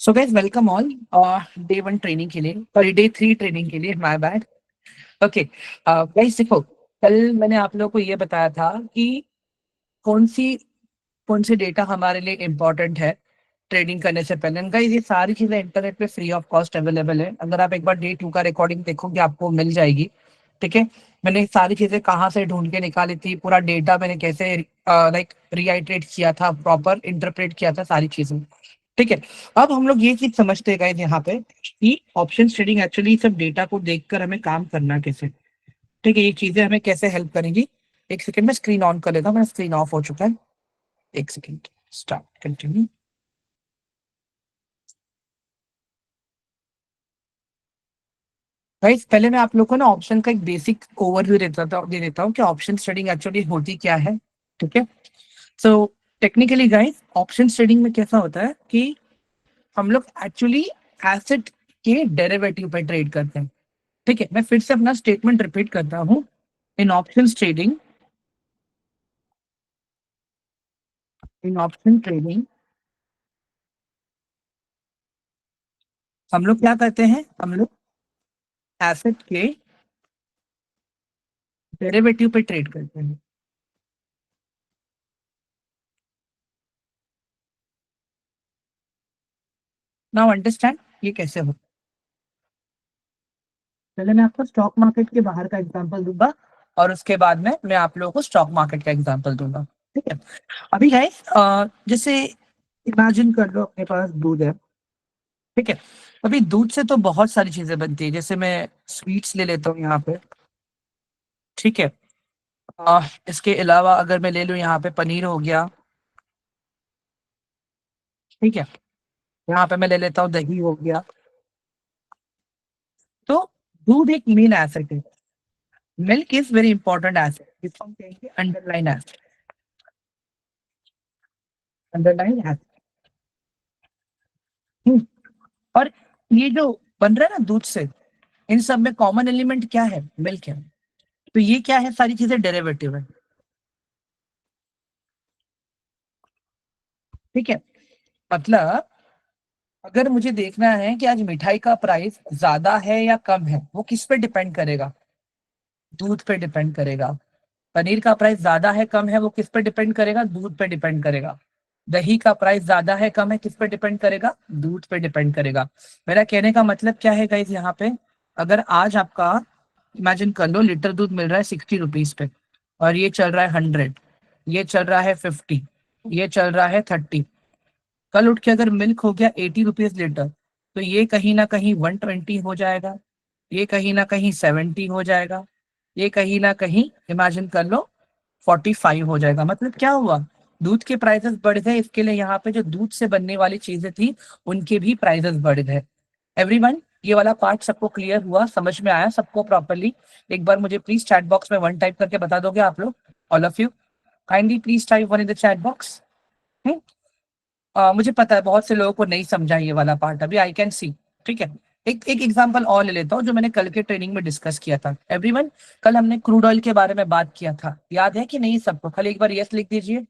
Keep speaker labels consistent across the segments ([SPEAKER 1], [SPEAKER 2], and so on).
[SPEAKER 1] So guys welcome all day 1 training के लिए, sorry day 3 training के लिए, माय बैड। ओके गाइस, देखो, कल मैंने आप लोगों को ये बताया था कि कौन सी कौन से डेटा हमारे लिए इम्पोर्टेंट है ट्रेडिंग करने से पहले। गाइस, ये सारी चीजें इंटरनेट पे फ्री ऑफ कॉस्ट अवेलेबल है। अगर आप एक बार डे 2 का रिकॉर्डिंग देखोगे आपको मिल जाएगी। ठीक है, मैंने सारी चीजें कहाँ से ढूंढ के निकाली थी, पूरा डेटा मैंने कैसे लाइक रीआइट्रेट किया था, प्रॉपर इंटरप्रेट किया था सारी चीजें। ठीक है, अब हम लोग ये चीज समझते गए यहाँ पे कि ऑप्शन ट्रेडिंग एक्चुअली सब डेटा को देखकर हमें काम करना कैसे। ठीक है, ये चीजें हमें कैसे हेल्प करेंगी। एक सेकंड में स्क्रीन ऑन कर लेता हूँ, मेरा स्क्रीन ऑफ हो चुका है। एक सेकंड, स्टार्ट, कंटिन्यू। गाइस, पहले मैं आप लोग को ना ऑप्शन का एक बेसिक ओवरव्यू दे देता हूँ कि ऑप्शन ट्रेडिंग एक्चुअली होती क्या है। ठीक है, so technically guys, option trading में कैसा होता है कि हम लोग एक्चुअली एसेट के डेरिवेटिव पे ट्रेड करते हैं। ठीक है, मैं फिर से अपना स्टेटमेंट रिपीट करता हूँ। In options trading in option trading हम लोग क्या करते हैं, हम लोग एसेट के डेरिवेटिव पे ट्रेड करते हैं। नाउ अंडरस्टैंड ये कैसे होता है। पहले मैं आपको स्टॉक मार्केट के बाहर का एग्जांपल दूंगा और उसके बाद में मैं आप लोगों को स्टॉक मार्केट का एग्जांपल दूंगा। ठीक है, अभी गाइस जैसे इमेजिन कर लो अपने पास दूध है। ठीक है, अभी दूध से तो बहुत सारी चीजें बनती है, जैसे मैं स्वीट्स ले लेता हूँ यहाँ पे। ठीक है, इसके अलावा अगर मैं ले लूँ यहाँ पे पनीर हो गया। ठीक है, यहाँ पे मैं ले लेता हूँ दही हो गया। तो दूध एक मेन एसेट है। Milk is very important asset, जिसको हम कहेंगे अंडरलाइन एसेट। Underline asset. और ये जो बन रहा है ना दूध से, इन सब में कॉमन एलिमेंट क्या है, मिल्क है। तो ये क्या है, सारी चीजें डेरिवेटिव है। ठीक है, मतलब अगर मुझे देखना है कि आज मिठाई का प्राइस ज्यादा है या कम है, वो किस पे डिपेंड करेगा, दूध पे डिपेंड करेगा। पनीर का प्राइस ज्यादा है कम है, वो किस पे डिपेंड करेगा, दूध पे डिपेंड करेगा। दही का प्राइस ज्यादा है कम है, किस पे डिपेंड करेगा, दूध पे डिपेंड करेगा। मेरा कहने का मतलब क्या है गाइस, यहाँ पे अगर आज आपका इमेजिन कर लो लीटर दूध मिल रहा है 60 रुपीज पे, और ये चल रहा है 100, ये चल रहा है 50, ये चल रहा है 30। कल उठ के अगर मिल्क हो गया 80 रुपीज लीटर, तो ये कहीं ना कहीं 120 हो जाएगा, ये कहीं ना कहीं 70 हो जाएगा, ये कहीं ना कहीं इमेजिन कर लो 45 हो जाएगा। मतलब क्या हुआ, दूध के प्राइसेस बढ़ गए, इसके लिए यहाँ पे जो दूध से बनने वाली चीजें थी उनके भी प्राइसेस बढ़ गए। एवरीवन, ये वाला पार्ट सबको क्लियर हुआ, समझ में आया सबको प्रॉपरली? एक बार मुझे प्लीज चैट बॉक्स में वन टाइप करके बता दोगे आप लोग, all of you? Kindly please type one in the chat box. मुझे पता है बहुत से लोगों को नहीं समझा ये वाला पार्ट अभी, आई कैन सी। ठीक है, एक एक एग्जांपल और ले लेता हूँ जो मैंने कल के ट्रेनिंग में डिस्कस किया था। एवरीवन, कल हमने क्रूड ऑयल के बारे में बात किया था, याद है कि नहीं सबको? खाली एक बार यस लिख दीजिए,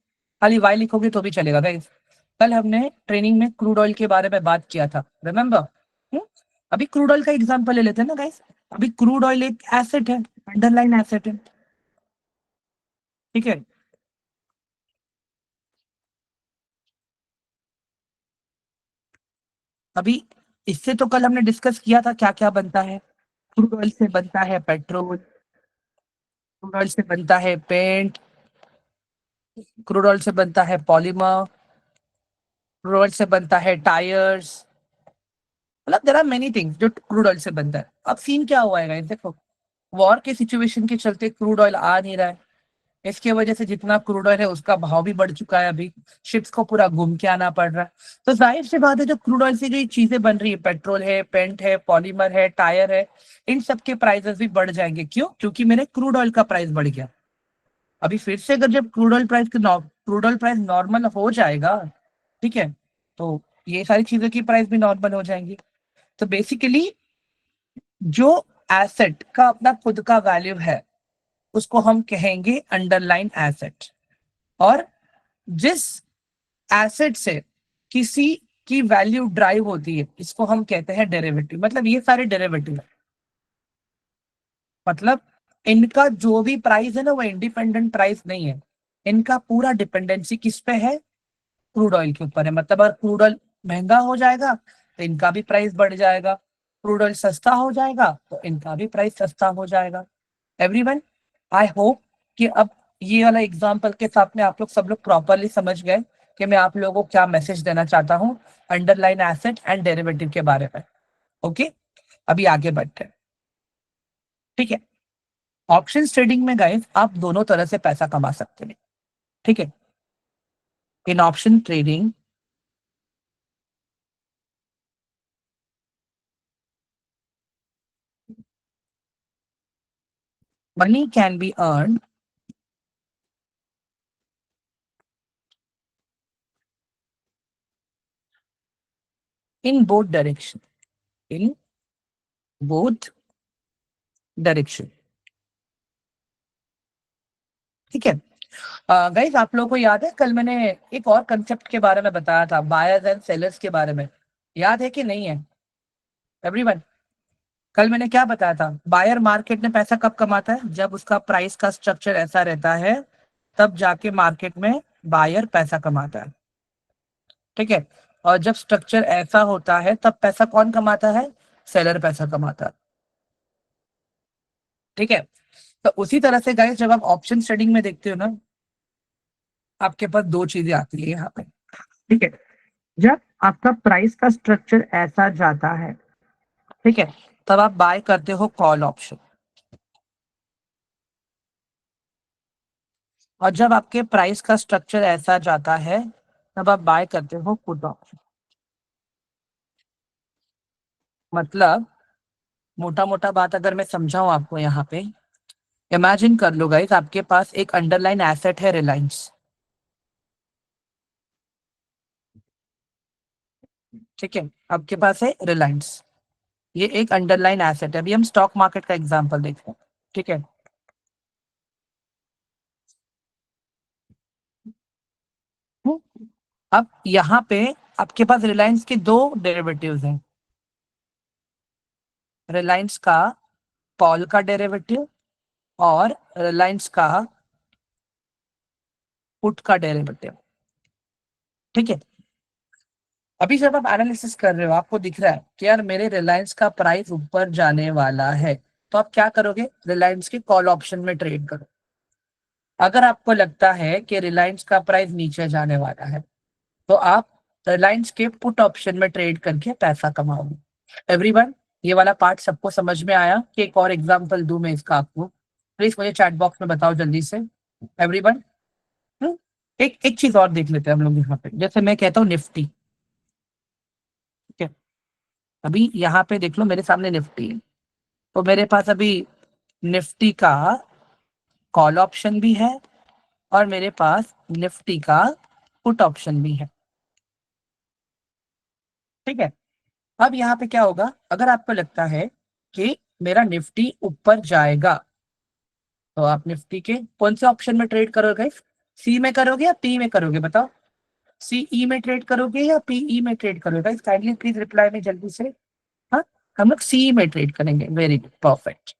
[SPEAKER 1] खाली वाई लिखोगे तो भी चलेगा गाइस। कल हमने ट्रेनिंग में क्रूड ऑयल के बारे में बात किया था, रिमेम्बर? अभी क्रूड ऑयल का एग्जाम्पल ले लेते हैं ना गाइस। अभी क्रूड ऑयल एक एसेट है, अंडरलाइन एसेट है। ठीक है, अभी इससे तो कल हमने डिस्कस किया था क्या क्या बनता है। क्रूड ऑयल से बनता है पेट्रोल, क्रूड ऑयल से बनता है पेंट, क्रूड ऑयल से बनता है पॉलीमर, क्रूड ऑयल से बनता है टायर्स। मतलब देयर आर मेनी थिंग्स जो क्रूड ऑयल से बनता है। अब सीन क्या हुआ है guys, देखो, वॉर के सिचुएशन के चलते क्रूड ऑयल आ नहीं रहा है। इसके वजह से जितना क्रूड ऑयल है उसका भाव भी बढ़ चुका है, अभी शिप्स को पूरा घूम के आना पड़ रहा है। तो जाहिर सी बात है, जो क्रूड ऑयल से जो ये चीजें बन रही है, पेट्रोल है, पेंट है, पॉलीमर है, टायर है, इन सब के प्राइसेस भी बढ़ जाएंगे। क्यों? क्योंकि मेरे क्रूड ऑयल का प्राइस बढ़ गया। अभी फिर से अगर जब क्रूड ऑयल प्राइस नॉर्मल हो जाएगा, ठीक है, तो ये सारी चीजों की प्राइस भी नॉर्मल हो जाएंगी। तो बेसिकली जो एसेट का अपना खुद का वैल्यू है उसको हम कहेंगे अंडरलाइन एसेट। और जिस एसेट से किसी की वैल्यू ड्राइव होती है, इसको हम कहते हैं डेरिवेटिव। मतलब ये सारे डेरिवेटिव है, मतलब इनका जो भी प्राइस है ना वो इंडिपेंडेंट प्राइस नहीं है, इनका पूरा डिपेंडेंसी किस पे है, क्रूड ऑयल के ऊपर है। मतलब अगर क्रूड ऑयल महंगा हो जाएगा तो इनका भी प्राइस बढ़ जाएगा, क्रूड ऑयल सस्ता हो जाएगा तो इनका भी प्राइस सस्ता हो जाएगा। एवरीवन, आई होप कि अब ये वाला एग्जांपल के साथ में आप लोग सब लोग प्रॉपरली समझ गए कि मैं आप लोगों को क्या मैसेज देना चाहता हूँ अंडरलाइन एसेट एंड डेरिवेटिव के बारे में। ओके, अभी आगे बढ़ते हैं। ठीक है, ऑप्शन ट्रेडिंग में गाइस आप दोनों तरह से पैसा कमा सकते हैं। ठीक है, in option trading money can be earned in both direction, in both direction. ठीक है, गाइस आप लोगों को याद है कल मैंने एक और कंसेप्ट के बारे में बताया था, बायर्स एंड सेलर्स के बारे में, याद है कि नहीं है एवरीवन? कल मैंने क्या बताया था, बायर मार्केट में पैसा कब कमाता है, जब उसका प्राइस का स्ट्रक्चर ऐसा रहता है तब जाके मार्केट में बायर पैसा कमाता है। ठीक है, और जब स्ट्रक्चर ऐसा होता है तब पैसा कौन कमाता है, सेलर पैसा कमाता है। ठीक है, तो उसी तरह से गाइस जब आप ऑप्शन ट्रेडिंग में देखते हो ना, आपके पास दो चीजें आती है यहाँ पे। ठीक है, जब आपका प्राइस का स्ट्रक्चर ऐसा जाता है, ठीक है, तब आप बाय करते हो कॉल ऑप्शन, और जब आपके प्राइस का स्ट्रक्चर ऐसा जाता है तब आप बाय करते हो पुट ऑप्शन। मतलब मोटा मोटा बात अगर मैं समझाऊं आपको यहाँ पे, इमेजिन कर लो गाइस आपके पास एक अंडरलाइन एसेट है रिलायंस। ठीक है, आपके पास है रिलायंस, ये एक अंडरलाइन एसेट है। अभी हम स्टॉक मार्केट का एग्जांपल देखते हैं। ठीक है, अब यहाँ पे आपके पास रिलायंस के दो डेरिवेटिव्स हैं, रिलायंस का कॉल का डेरिवेटिव और रिलायंस का पुट का डेरिवेटिव। ठीक है, अभी जब आप एनालिसिस कर रहे हो आपको दिख रहा है कि यार मेरे रिलायंस का प्राइस ऊपर जाने वाला है, तो आप क्या करोगे, रिलायंस के कॉल ऑप्शन में ट्रेड करो। अगर आपको लगता है कि रिलायंस का प्राइस नीचे जाने वाला है तो आप रिलायंस के पुट ऑप्शन में ट्रेड करके पैसा कमाओगे। एवरीवन, ये वाला पार्ट सबको समझ में आया कि एक और एग्जांपल दूं मैं इसका आपको? प्लीज मुझे चैट बॉक्स में बताओ जल्दी से एवरीवन। एक एक चीज और देख लेते हैं हम लोग यहाँ पे, जैसे मैं कहता हूँ निफ्टी। ठीक है, अभी यहाँ पे देख लो मेरे सामने निफ्टी है, तो मेरे पास अभी निफ्टी का कॉल ऑप्शन भी है और मेरे पास निफ्टी का पुट ऑप्शन भी है। ठीक है, अब यहाँ पे क्या होगा, अगर आपको लगता है कि मेरा निफ्टी ऊपर जाएगा तो आप निफ्टी के कौन से ऑप्शन में ट्रेड करोगे, सी में करोगे या पी में करोगे बताओ, सीई में ट्रेड करोगे या पीई में ट्रेड करोगे गाइस, काइंडली प्लीज रिप्लाई में जल्दी से। हाँ, हम लोग सीई में ट्रेड करेंगे, वेरी गुड परफेक्ट।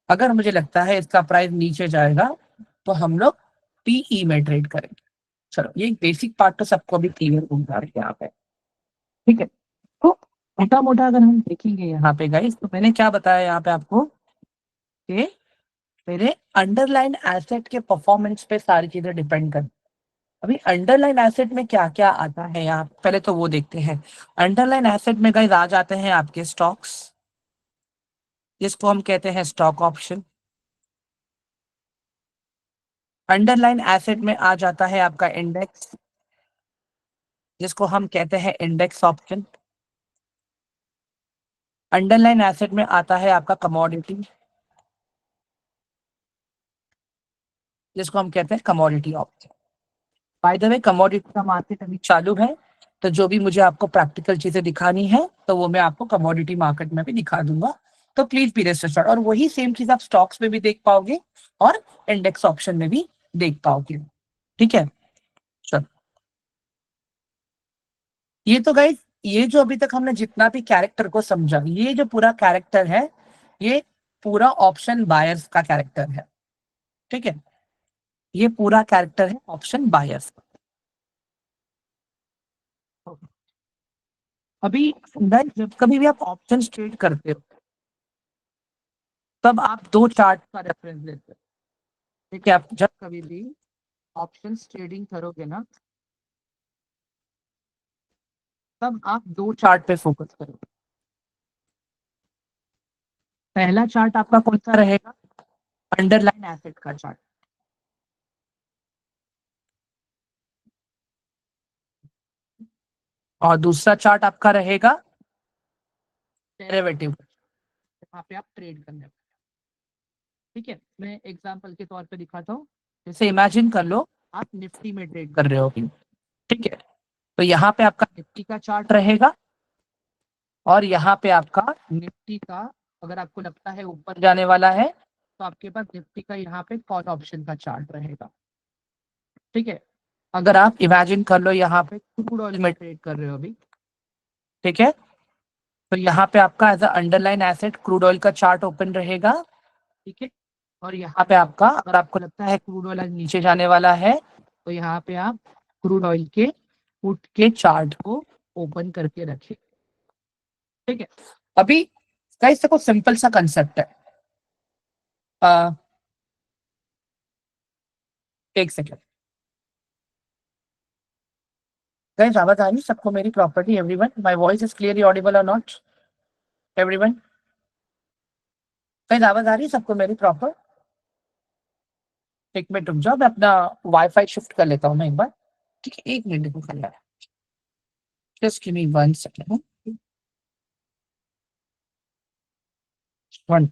[SPEAKER 1] अगर मुझे लगता है इसका प्राइस नीचे जाएगा तो हम लोग पीई में ट्रेड करेंगे। चलो ये बेसिक पार्ट तो सबको भी क्लियर हो जा रहा है यहाँ पे। ठीक है, तो मोटा मोटा अगर हम देखेंगे यहाँ पे गाइस, तो मैंने क्या बताया यहाँ पे आपको कि मेरे अंडरलाइन एसेट के परफॉर्मेंस पे सारी चीजें डिपेंड कर। अभी अंडरलाइन एसेट में क्या क्या आता है यहाँ, पहले तो वो देखते हैं। अंडरलाइन एसेट में गाइस आ जाते हैं आपके स्टॉक्स, जिसको हम कहते हैं स्टॉक ऑप्शन। अंडरलाइन एसेट में आ जाता है आपका इंडेक्स, जिसको हम कहते हैं इंडेक्स ऑप्शन। अंडरलाइन एसेट में आता है आपका कमोडिटी, जिसको हम कहते हैं commodity option. By the way commodity का मार्केट अभी चालू है, तो जो भी मुझे आपको प्रैक्टिकल चीजें दिखानी है तो वो मैं आपको कमोडिटी मार्केट में भी दिखा दूंगा। तो प्लीज बी रेस्ट एश्योर्ड, और वही सेम चीज आप स्टॉक्स में भी देख पाओगे और इंडेक्स ऑप्शन में भी देख पाओगे। ठीक है, चलो ये तो गाइस ये जो अभी तक हमने जितना भी कैरेक्टर को समझा, ये जो पूरा कैरेक्टर है, ये पूरा ऑप्शन बायर्स का कैरेक्टर है। ठीक है, ये पूरा कैरेक्टर है ऑप्शन बायर्स का। अभी guys, जब कभी भी आप ऑप्शन ट्रेड करते हो, तब आप दो चार्ट का रेफरेंस लेते हो। ठीक है, आप जब कभी भी ऑप्शन ट्रेडिंग करोगे ना, तब आप दो चार्ट पे फोकस करोगे। पहला चार्ट आपका कौन सा रहेगा? अंडरलाइन एसेट का चार्ट। और दूसरा चार्ट आपका रहेगा डेरिवेटिव, वहां पे आप ट्रेड करने वाले। ठीक है, मैं एग्जांपल के तौर पे दिखाता हूँ। जैसे इमेजिन कर लो आप निफ्टी में ट्रेड कर रहे हो। ठीक है, तो यहाँ पे आपका निफ्टी का चार्ट रहेगा, और यहाँ पे आपका निफ्टी का, अगर आपको लगता है ऊपर जाने वाला है, तो आपके पास निफ्टी का यहाँ पे कॉल ऑप्शन का चार्ट रहेगा। ठीक है, अगर आप इमेजिन कर लो यहाँ पे क्रूड ऑयल में ट्रेड कर रहे हो अभी। ठीक है, तो यहाँ पे आपका as a underline asset crude oil का चार्ट ओपन रहेगा। ठीक है, और यहाँ पे आपका, अगर आपको लगता है क्रूड ऑयल नीचे जाने वाला है, तो यहाँ पे आप क्रूड ऑयल के पुट के चार्ट को ओपन करके रखें। ठीक है, अभी गाइस देखो सिंपल सा कंसेप्ट है। आ, एक सेकेंड गाइस, आवाज आ रही है सबको मेरी property? Everyone, my voice is clearly Audible और नॉट? एवरीवन गाइस, आवाज आ रही है सबको मेरी प्रॉपर? एक मिनट रुक जाओ, मैं अपना वाईफाई शिफ्ट कर लेता हूँ मैं एक बार। ठीक है, एक मिनट को कर, just give me 1 second. One.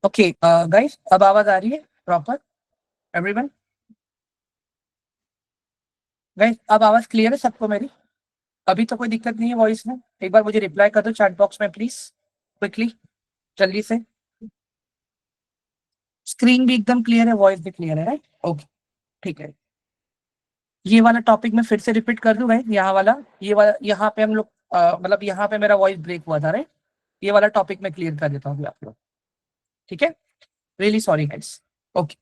[SPEAKER 1] Okay guys, अब आवाज आ रही है प्रॉपर? एवरीवन गाइस, अब आवाज क्लियर है सबको मेरी? अभी तो कोई दिक्कत नहीं है वॉइस में? एक बार मुझे रिप्लाई कर दो चैट बॉक्स में प्लीज, क्विकली, जल्दी से। स्क्रीन भी एकदम क्लियर है, वॉइस भी क्लियर है, राइट? ओके, ठीक है। ये वाला टॉपिक मैं फिर से रिपीट कर दूं भाई, यहाँ वाला, ये वाला, यहाँ पे हम लोग मतलब यहाँ पे मेरा वॉइस ब्रेक हुआ था, राइट? ये वाला टॉपिक मैं क्लियर कर देता हूँ आप लोग। ठीक है, रियली सॉरी गाइस। ओके,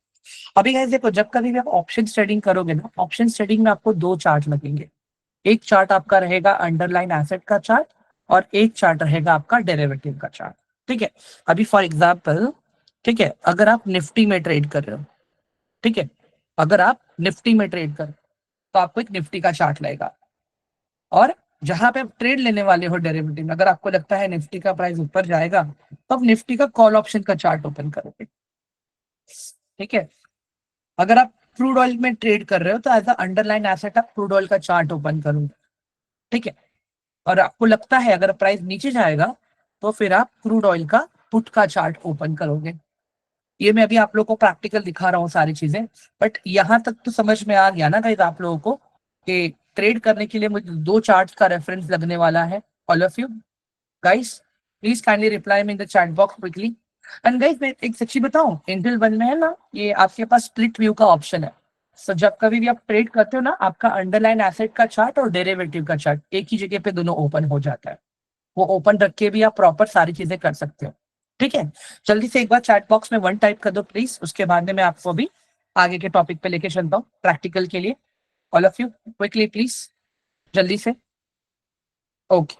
[SPEAKER 1] अभी गाइस देखो, जब कभी भी आप ऑप्शन ट्रेडिंग करोगे ना, ऑप्शन ट्रेडिंग में आपको दो चार्ट लगेंगे। एक चार्ट आपका रहेगा अंडरलाइन एसेट का चार्ट, और एक चार्ट रहेगा आपका डेरिवेटिव का चार्ट। ठीक है, अभी फॉर एग्जांपल, ठीक है, अगर आप निफ्टी में ट्रेड कर रहे हो, ठीक है, अगर आप निफ्टी में ट्रेड कर, तो आपको एक निफ्टी का चार्ट लगेगा। और जहां पे आप ट्रेड लेने वाले हो डेरिवेटिव में, अगर आपको लगता है निफ्टी का प्राइस ऊपर जाएगा, तो आप निफ्टी का कॉल ऑप्शन का चार्ट ओपन करोगे। ठीक है, अगर आप क्रूड ऑयल में ट्रेड कर रहे हो, तो एज अ अंडरलाइन एसेट आप क्रूड ऑयल का चार्ट ओपन करोगे। ठीक है, और आपको लगता है अगर प्राइस नीचे जाएगा, तो फिर आप क्रूड ऑयल का पुट का चार्ट ओपन करोगे। ये मैं अभी आप लोगों को प्रैक्टिकल दिखा रहा हूँ सारी चीजें, बट यहां तक तो समझ में आ गया ना गाइस आप लोगों को, कि ट्रेड करने के लिए मुझे दो चार्ट का रेफरेंस लगने वाला है। All of you guys, please kindly reply me in the chat box quickly. And guys, मैं एक सच्ची बताऊं, इंटेल 1 में है ना, ये आपके पास स्प्लिट व्यू का ऑप्शन है। सो जब कभी भी आप ट्रेड करते हो ना, आपका अंडरलाइन एसेट का चार्ट और डेरिवेटिव का चार्ट एक ही जगह पे दोनों ओपन हो जाता है। वो ओपन रख के भी आप प्रॉपर सारी चीजें कर सकते हो। ठीक है, जल्दी से एक बार चैट बॉक्स में 1 टाइप कर दो प्लीज, उसके बाद में मैं आपको भी आगे के टॉपिक पे लेके चलता हूँ प्रैक्टिकल के लिए। All of you quickly please, जल्दी से। Okay,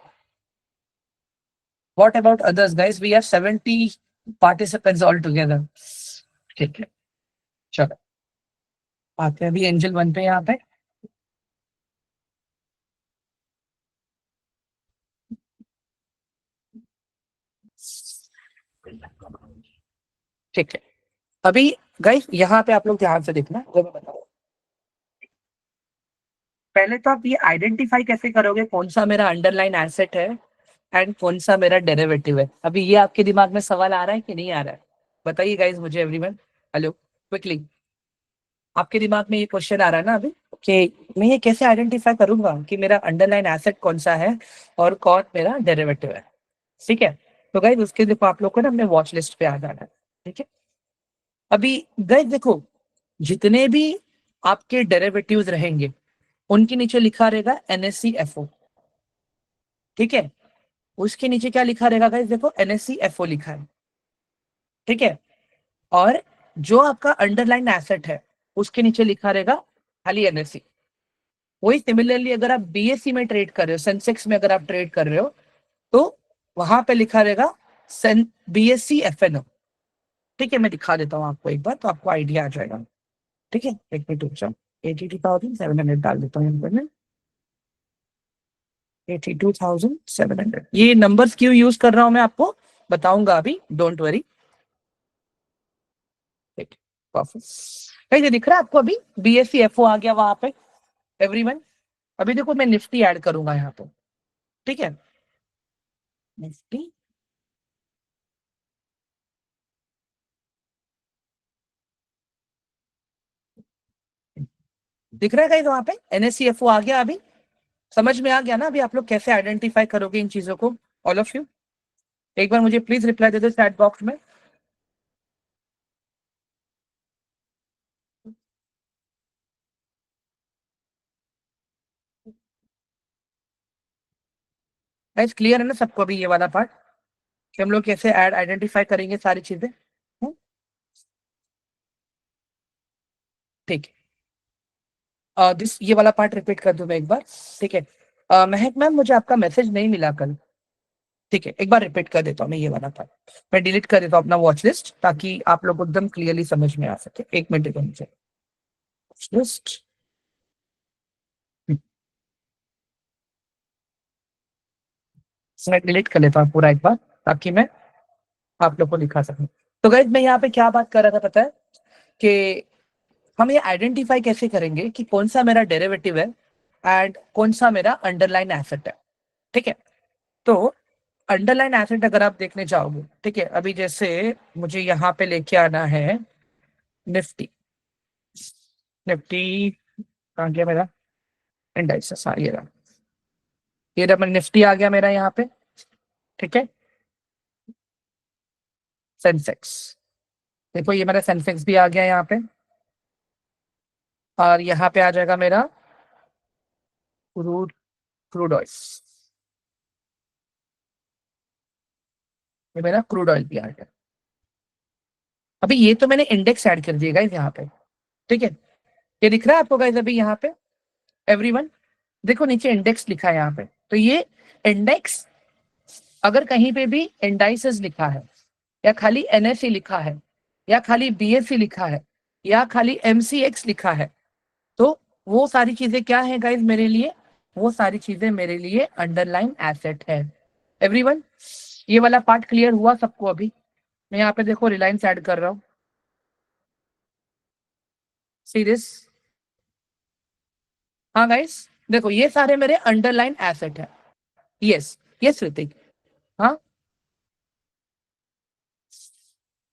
[SPEAKER 1] what about others guys? We have 70 participants all together. ठीक है, चलो आते हैं अभी एंजल 1 पे। यहाँ पे ठीक है, अभी गाइस यहाँ पे आप लोग ध्यान से देखना, जो मैं बताऊँ। पहले तो आप ये आइडेंटिफाई कैसे करोगे कौन सा मेरा अंडरलाइन एसेट है एंड कौन सा मेरा डेरिवेटिव है? अभी ये आपके दिमाग में सवाल आ रहा है कि नहीं आ रहा है? बताइए गाइस मुझे, एवरीवन, हेलो, क्विकली। आपके दिमाग में ये क्वेश्चन आ रहा है ना अभी कि मैं ये कैसे आइडेंटिफाई करूंगा कि मेरा अंडरलाइन एसेट कौन सा है और कौन मेरा डेरिवेटिव है। ठीक है, तो गाइस उसके लिए आप लोग को ना अपने वॉच लिस्ट पे आ जाना है। ठीक है, अभी गाइस देखो, जितने भी आपके डेरिवेटिव्स रहेंगे उनके नीचे लिखा रहेगा NSCFO। ठीक है, उसके नीचे क्या लिखा रहेगा गाइस, देखो NSCFO लिखा है। ठीक है, और जो आपका अंडरलाइन एसेट है उसके नीचे लिखा रहेगा खाली NSE। वही सिमिलरली अगर आप BSE में ट्रेड कर रहे हो, सेंसेक्स में अगर आप ट्रेड कर रहे हो, तो वहां पे लिखा रहेगा BSE FNO। ठीक है, मैं दिखा देता हूँ आपको एक बार तो आपको आइडिया आ जाएगा। ठीक है, एक मिनट रुक जाओ, 82,700 डाल देता हूँ यहाँ पर मैं। 82,700, ये नंबर्स क्यों यूज कर रहा हूं मैं आपको बताऊंगा अभी, डोंट वरी। ठीक, परफेक्ट। ये दिख रहा है आपको अभी BSE FO आ गया वहां पे एवरीवन। अभी देखो मैं निफ्टी ऐड करूंगा यहाँ पे। ठीक है, निफ्टी, दिख रहा है गाइस वहां पे NSCFO आ गया अभी। समझ में आ गया ना अभी आप लोग कैसे आइडेंटिफाई करोगे इन चीजों को, ऑल ऑफ यू। एक बार मुझे प्लीज रिप्लाई दे दो चैट बॉक्स में। गाइस क्लियर है ना सबको अभी ये वाला पार्ट कि हम लोग कैसे ऐड आइडेंटिफाई करेंगे सारी चीजें। ठीक है, दिस ये वाला पार्ट रिपीट कर दूं मैं एक बार। ठीक है, महक मैम मुझे आपका मैसेज नहीं मिला कल। ठीक है, एक बार रिपीट कर देता हूँ मैं ये वाला पार्ट। मैं डिलीट कर देता हूँ अपना वॉच लिस्ट ताकि आप लोग को एकदम क्लियरली समझ में आ सके। एक मिनट दो मुझे, वॉच लिस्ट मैं डिलीट कर लेता हूँ पूरा एक बार ताकि मैं आप लोग को दिखा सकूं। तो गाइस मैं यहाँ पे क्या बात कर रहा था पता है, कि हम ये आइडेंटिफाई कैसे करेंगे कि कौन सा मेरा डेरिवेटिव है एंड कौन सा मेरा अंडरलाइन एसेट है। ठीक है, तो अंडरलाइन एसेट अगर आप देखने जाओगे, ठीक है, अभी जैसे मुझे यहाँ पे लेके आना है निफ्टी। निफ्टी कहाँ गया मेरा इंडाइसेस, हाँ ये रहा मेरा निफ्टी आ गया मेरा यहाँ पे। ठीक है, सेंसेक्स, देखो ये मेरा सेंसेक्स भी आ गया यहाँ पे, और यहाँ पे आ जाएगा मेरा क्रूड क्रूड ऑयल। ये मेरा क्रूड ऑयल भी आ गया। अभी ये तो मैंने इंडेक्स ऐड कर दिया गाइस यहाँ पे। ठीक है, ये दिख रहा है आपको गाइस अभी यहाँ पे एवरीवन। देखो नीचे इंडेक्स लिखा है यहाँ पे, तो ये इंडेक्स अगर कहीं पे भी इंडाइसेस लिखा है या खाली NSE लिखा है या खाली BSE लिखा है या खाली MCX लिखा है, तो वो सारी चीजें क्या है गाइस मेरे लिए, वो सारी चीजें मेरे लिए अंडरलाइन एसेट है एवरीवन। ये वाला पार्ट क्लियर हुआ सबको अभी। मैं यहाँ पे देखो रिलायंस ऐड कर रहा हूँ, सीरियस। हाँ गाइस देखो ये सारे मेरे अंडरलाइन एसेट है। Yes yes Hrithik. हाँ,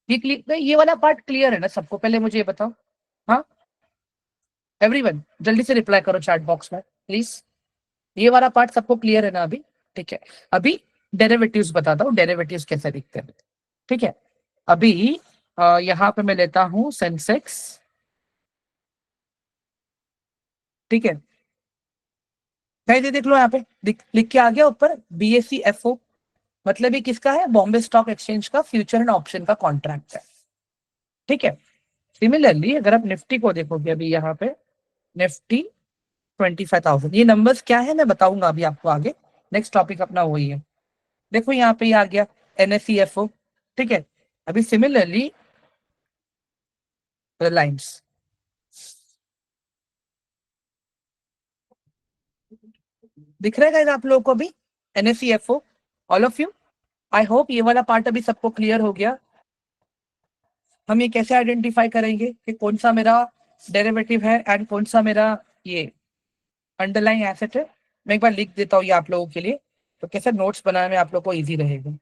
[SPEAKER 1] ये क्लियर, ये वाला पार्ट क्लियर है ना सबको, पहले मुझे ये बताओ। हाँ एवरीवन जल्दी से रिप्लाई करो चैट बॉक्स में प्लीज। ये वाला पार्ट सबको क्लियर है ना अभी। ठीक है, अभी डेरिवेटिव्स बताता हूँ, डेरिवेटिव्स कैसे दिखते हैं। ठीक है, अभी यहाँ पे मैं लेता हूँ सेंसेक्स। ठीक है गाइस, ये देख लो यहाँ पे लिख के आ गया ऊपर BSE FO, मतलब ये किसका है, बॉम्बे स्टॉक एक्सचेंज का फ्यूचर एंड ऑप्शन का कॉन्ट्रैक्ट है। ठीक है, सिमिलरली अगर आप निफ्टी को देखोगे अभी यहाँ पे, निफ्टी 25,000, ये नंबर्स क्या है मैं बताऊंगा अभी आपको आगे। नेक्स्ट टॉपिक अपना वही है। देखो यहाँ पे आ गया NSEFO। ठीक है, अभी सिमिलरली रिलायंस, दिख रहा है आप लोगों को अभी NSEFO, all of you. I hope ये वाला पार्ट अभी सबको क्लियर हो गया। हम ये कैसे आइडेंटिफाई करेंगे कि कौन सा मेरा डेरिवेटिव है एंड कौन सा मेरा ये अंडरलाइन एसेट है। मैं एक बार लिख देता हूँ ये आप लोगों के लिए, तो कैसे नोट्स बनाने में आप लोग को इजी रहेगा।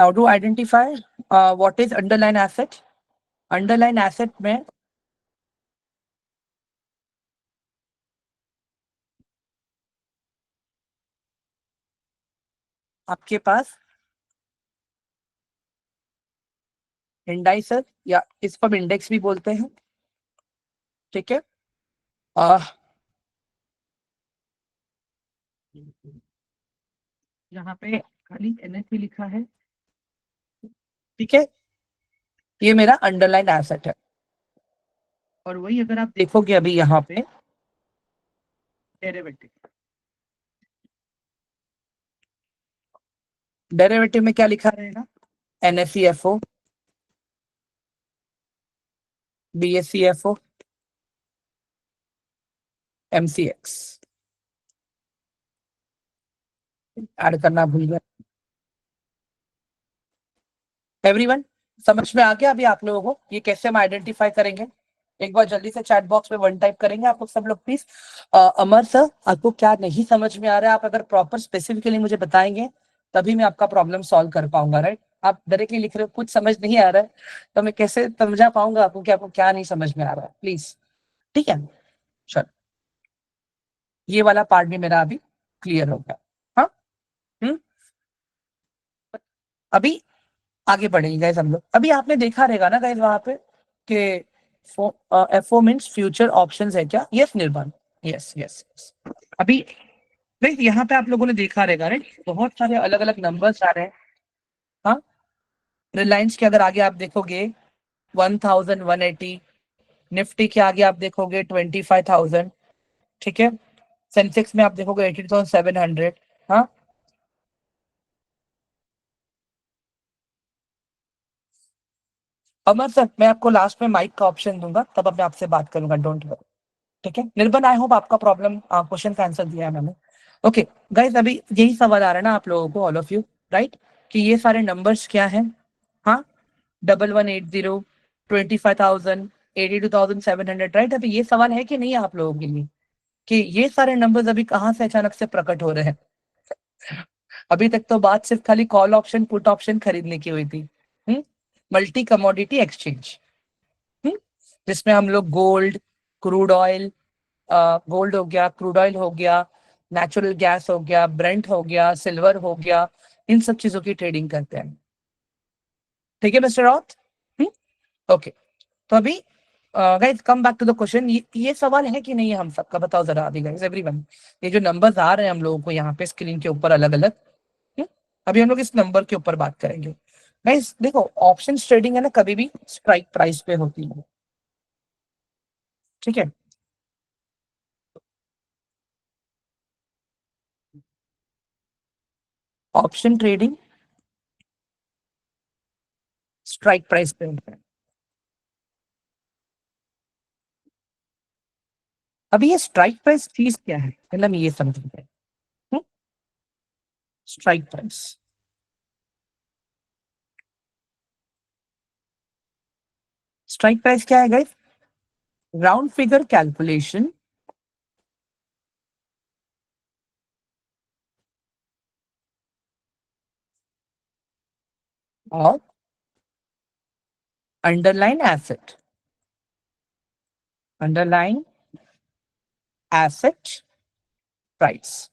[SPEAKER 1] How to identify what is underline asset? Underline asset में आपके पास इंडाइसेस या इसको हम इंडेक्स भी बोलते हैं, ठीक है। यहाँ पे खाली एनएससी लिखा है, ठीक है। ये मेरा अंडरलाइन एसेट है। और वही अगर आप देखोगे अभी यहाँ पे डेरिवेटिव, डेरिवेटिव में क्या लिखा रहेगा? एनएससीएफओ, बीएससीएफओ, एमसीएक्स। ऐड करना भूल गया। एवरीवन समझ में आ गया अभी आप लोगों को ये कैसे हम आइडेंटिफाई करेंगे? एक बार जल्दी से चैट बॉक्स में वन टाइप करेंगे आप लोग सब लोग प्लीज। अमर सर, आपको क्या नहीं समझ में आ रहा है, आप अगर प्रॉपर स्पेसिफिकली मुझे बताएंगे तभी मैं आपका प्रॉब्लम सॉल्व कर पाऊंगा, राइट? आप डायरेक्टली लिख रहे हो कुछ समझ नहीं आ रहा है, तो मैं कैसे समझा पाऊंगा आपको कि आपको क्या नहीं समझ में आ रहा है? प्लीज, ठीक है। चलो, ये वाला पार्ट भी मेरा अभी क्लियर हो गया। हाँ, हम्म। अभी आगे बढ़ेंगे गाइस हम लोग। अभी आपने देखा रहेगा ना गाइस वहां पे कि एफओ मींस फ्यूचर ऑप्शंस है क्या? यस निर्माण, यस यस यस। अभी गाइस यहाँ पे आप लोगों ने देखा रहेगा, राइट? बहुत सारे अलग अलग नंबर्स आ रहे हैं। हाँ, रिलायंस के अगर आगे आप देखोगे 1180, निफ्टी के आगे आप देखोगे 25,000, ठीक है। सेंसेक्स में आप देखोगे 18,700। हाँ, अमर सर मैं आपको लास्ट में माइक का ऑप्शन दूंगा तब अब मैं आपसे बात करूंगा, डोंट वरी, ठीक है। निर्बन आई होप आपका प्रॉब्लम क्वेश्चन का आंसर दिया है मैंने। ओके गाइस, अभी यही सवाल आ रहा है ना आप लोगों को, ऑल ऑफ यू, राइट? कि ये सारे नंबर्स क्या हैं? हाँ, 1180, 25,000, 82,700, राइट? अभी ये सवाल है कि नहीं आप लोगों के लिए कि ये सारे नंबर्स अभी कहाँ से अचानक से प्रकट हो रहे हैं? अभी तक तो बात सिर्फ खाली कॉल ऑप्शन पुट ऑप्शन खरीदने की हुई थी, मल्टी कमोडिटी एक्सचेंज, जिसमें हम लोग गोल्ड, क्रूड ऑयल, गोल्ड हो गया, क्रूड ऑयल हो गया, नेचुरल गैस हो गया, ब्रेंट हो गया, सिल्वर हो गया, इन सब चीजों की ट्रेडिंग करते हैं, ठीक है मिस्टर राउत? ओके, तो अभी guys come back to the question, ये सवाल है कि नहीं है हम सबका? बताओ जरा अभी गाइस, एवरीवन। ये जो नंबर्स आ रहे हैं हम लोगों को यहाँ पे स्क्रीन के ऊपर अलग अलग, अभी हम लोग इस नंबर के ऊपर बात करेंगे। गाइस देखो, ऑप्शन ट्रेडिंग है ना, कभी भी स्ट्राइक प्राइस पे होती है, ठीक है। ऑप्शन ट्रेडिंग स्ट्राइक प्राइस पे होता है। अभी ये स्ट्राइक प्राइस चीज क्या है, पहले हम ये समझेंगे। स्ट्राइक प्राइस, स्ट्राइक प्राइस क्या है guys? Round figure calculation of underline asset, underline asset price,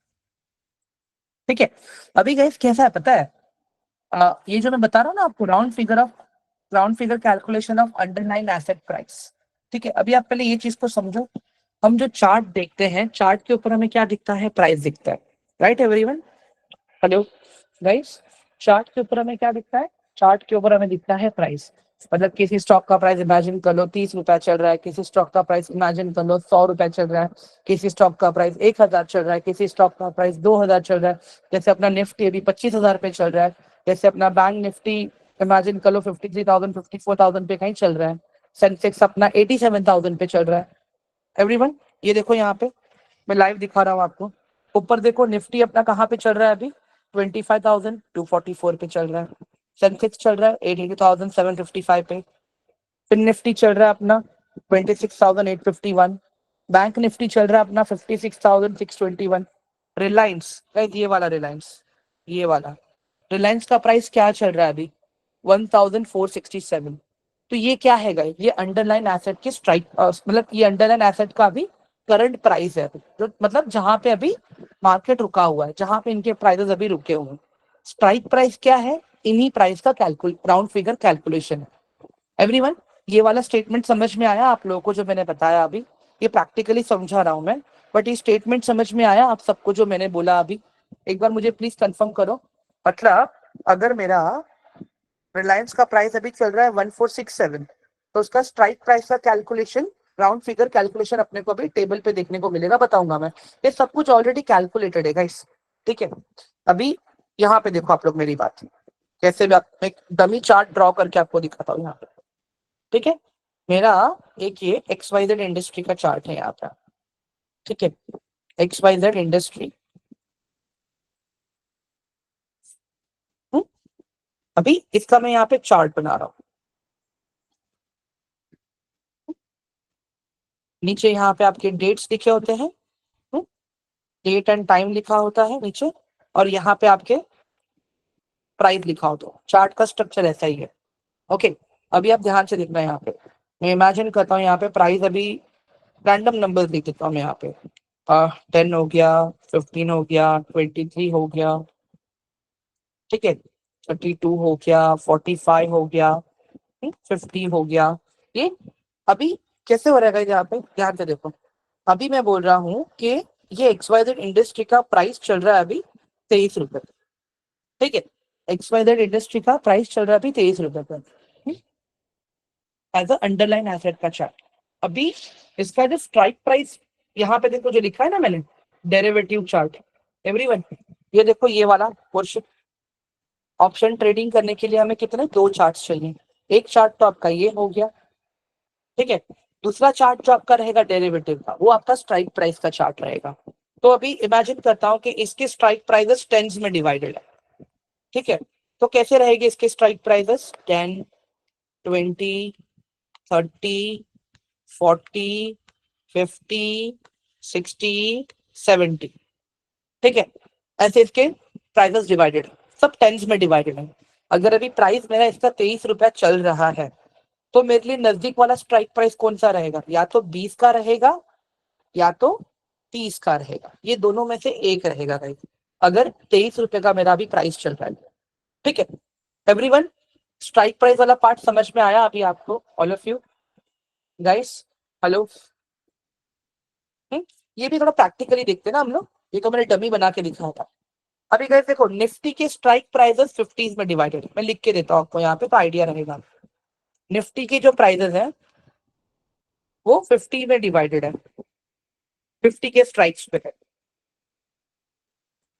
[SPEAKER 1] ठीक है। अभी गाइस कैसा है पता है? ये जो मैं बता रहा हूँ ना आपको, round figure calculation of underline asset price, ठीक है। अभी आप पहले ये चीज को समझो, हम जो चार्ट देखते हैं, चार्ट के ऊपर हमें क्या दिखता है? प्राइस दिखता है, right everyone? Hello guys, chart के ऊपर हमें क्या दिखता है? चार्ट के ऊपर हमें दिखता है प्राइस। मतलब किसी स्टॉक का प्राइस इमेजिन कर लो 30 रुपया चल रहा है, किसी स्टॉक का प्राइस इमेजिन कर लो 100 रुपया चल रहा है, किसी स्टॉक का प्राइस 1,000 चल रहा है, किसी स्टॉक का प्राइस 2,000 चल रहा है। जैसे अपना निफ्टी अभी 25,000 पे चल रहा है, जैसे अपना बैंक निफ्टी इमेजिन कर लो 53,000 54,000 पे कहीं चल रहा है। सेंसेक्स अपना 87,000 पे चल रहा है। एवरीवन ये देखो यहाँ पे मैं लाइव दिखा रहा हूँ आपको, ऊपर देखो निफ्टी अपना कहाँ पे चल रहा है अभी? 25,244 पे चल रहा है। सेंसेक्स चल रहा है 82,755 पे। फिर निफ्टी चल रहा है अपना 26,851। बैंक निफ्टी चल रहा है अपना 56,621। रिलायंस, ये वाला रिलायंस, ये वाला रिलायंस का प्राइस क्या चल रहा है अभी? 1467। तो ये क्या है गाइस? ये अंडरलाइन एसेट की स्ट्राइक, मतलब ये अंडरलाइन एसेट का अभी करंट प्राइस है अभी, जो मतलब जहां पे अभी मार्केट रुका हुआ है, जहां पे इनके प्राइसेस अभी रुके हुए हैं। स्ट्राइक प्राइस क्या है? इन्हीं प्राइस का राउंड फिगर कैलकुलेशन है। एवरीवन, ये वाला स्टेटमेंट समझ में आया आप लोगों को जो मैंने बताया अभी? ये प्रैक्टिकली समझा रहा हूं मैं, बट ये स्टेटमेंट समझ में आया आप सबको जो मैंने बोला अभी? एक बार मुझे प्लीज कंफर्म करो। मतलब अगर मेरा रिलायंस का प्राइस अभी चल रहा है 1467, तो उसका स्ट्राइक प्राइस का कैलकुलेशन, राउंड फिगर कैलकुलेशन अपने को अभी टेबल पे देखने को मिलेगा, बताऊंगा मैं। ये सब कुछ ऑलरेडी कैलकुलेटेड है गाइस, ठीक है? अभी यहाँ पे देखो आप लोग मेरी बात, कैसे भी आप एक डमी चार्ट ड्रॉ करके आपको दिखाता हूँ यहाँ पे, ठीक है? मेरा एक ये XYZ इंडस्ट्री का चार्ट है यहाँ पे, ठीक है? XYZ industry. अभी इसका मैं यहाँ पे चार्ट बना रहा हूँ। नीचे यहाँ पे आपके डेट्स लिखे होते हैं, डेट एंड टाइम लिखा होता है नीचे, और यहाँ पे आपके प्राइस लिखा होता है। चार्ट का स्ट्रक्चर ऐसा ही है, ओके? अभी आप ध्यान से देखना यहाँ पे, मैं इमेजिन करता हूँ यहाँ पे प्राइस अभी, रैंडम नंबर लिख देता हूँ मैं यहाँ पे, 10 हो गया, 15 हो गया, 23 हो गया, ठीक है, 32 हो गया, 45 हो गया, 50 हो गया। ये अभी कैसे हो रहेगा यहाँ पे? ध्यान से देखो, अभी मैं बोल रहा हूँ कि ये XYZ इंडस्ट्री का प्राइस चल रहा है अभी 23 रुपए, ठीक है? XYZ इंडस्ट्री का प्राइस चल रहा है अभी 23 रुपए पर, एज अ अंडरलाइन एसेट का चार्ट। अभी इसका जो स्ट्राइक प्राइस यहाँ पे देखो जो लिखा है ना मैंने, डेरिवेटिव चार्ट। एवरीवन, ये देखो ये वाला पोर्शन, ऑप्शन ट्रेडिंग करने के लिए हमें कितने, दो चार्ट चाहिए। एक चार्ट तो आपका ये हो गया, ठीक है? दूसरा चार्ट जो आपका रहेगा डेरिवेटिव का, वो आपका स्ट्राइक प्राइस का चार्ट रहेगा। तो अभी इमेजिन करता हूँ कि इसके स्ट्राइक प्राइसेस टेंस में डिवाइडेड है, ठीक है? तो कैसे रहेगी इसके स्ट्राइक प्राइसेस? 10, 20, 30, 40, 50, 60, 70, ठीक है? ऐसे इसके प्राइसेस डिवाइडेड है, सब टेंस में डिवाइडेड है। अगर अभी प्राइस मेरा इसका 23 रुपया चल रहा है, तो मेरे लिए नजदीक वाला स्ट्राइक प्राइस कौन सा रहेगा? या तो 20 का रहेगा या तो 30 का रहेगा, ये दोनों में से एक रहेगा गाइस, अगर 23 रुपए का मेरा अभी प्राइस चल रहा है, ठीक है? एवरीवन, स्ट्राइक प्राइस वाला पार्ट समझ में आया अभी आपको, all of you guys? Hello? ये भी थोड़ा प्रैक्टिकली देखते ना हम लोग, ये तो मैंने डमी बना के दिखाया था। अभी गाइस देखो, निफ्टी के स्ट्राइक प्राइसेस 50 में डिवाइडेड है, मैं लिख के देता हूँ आपको यहाँ पे तो आइडिया रहेगा। निफ्टी की जो प्राइसेस है वो 50 में डिवाइडेड है, 50 के स्ट्राइक्स पे है।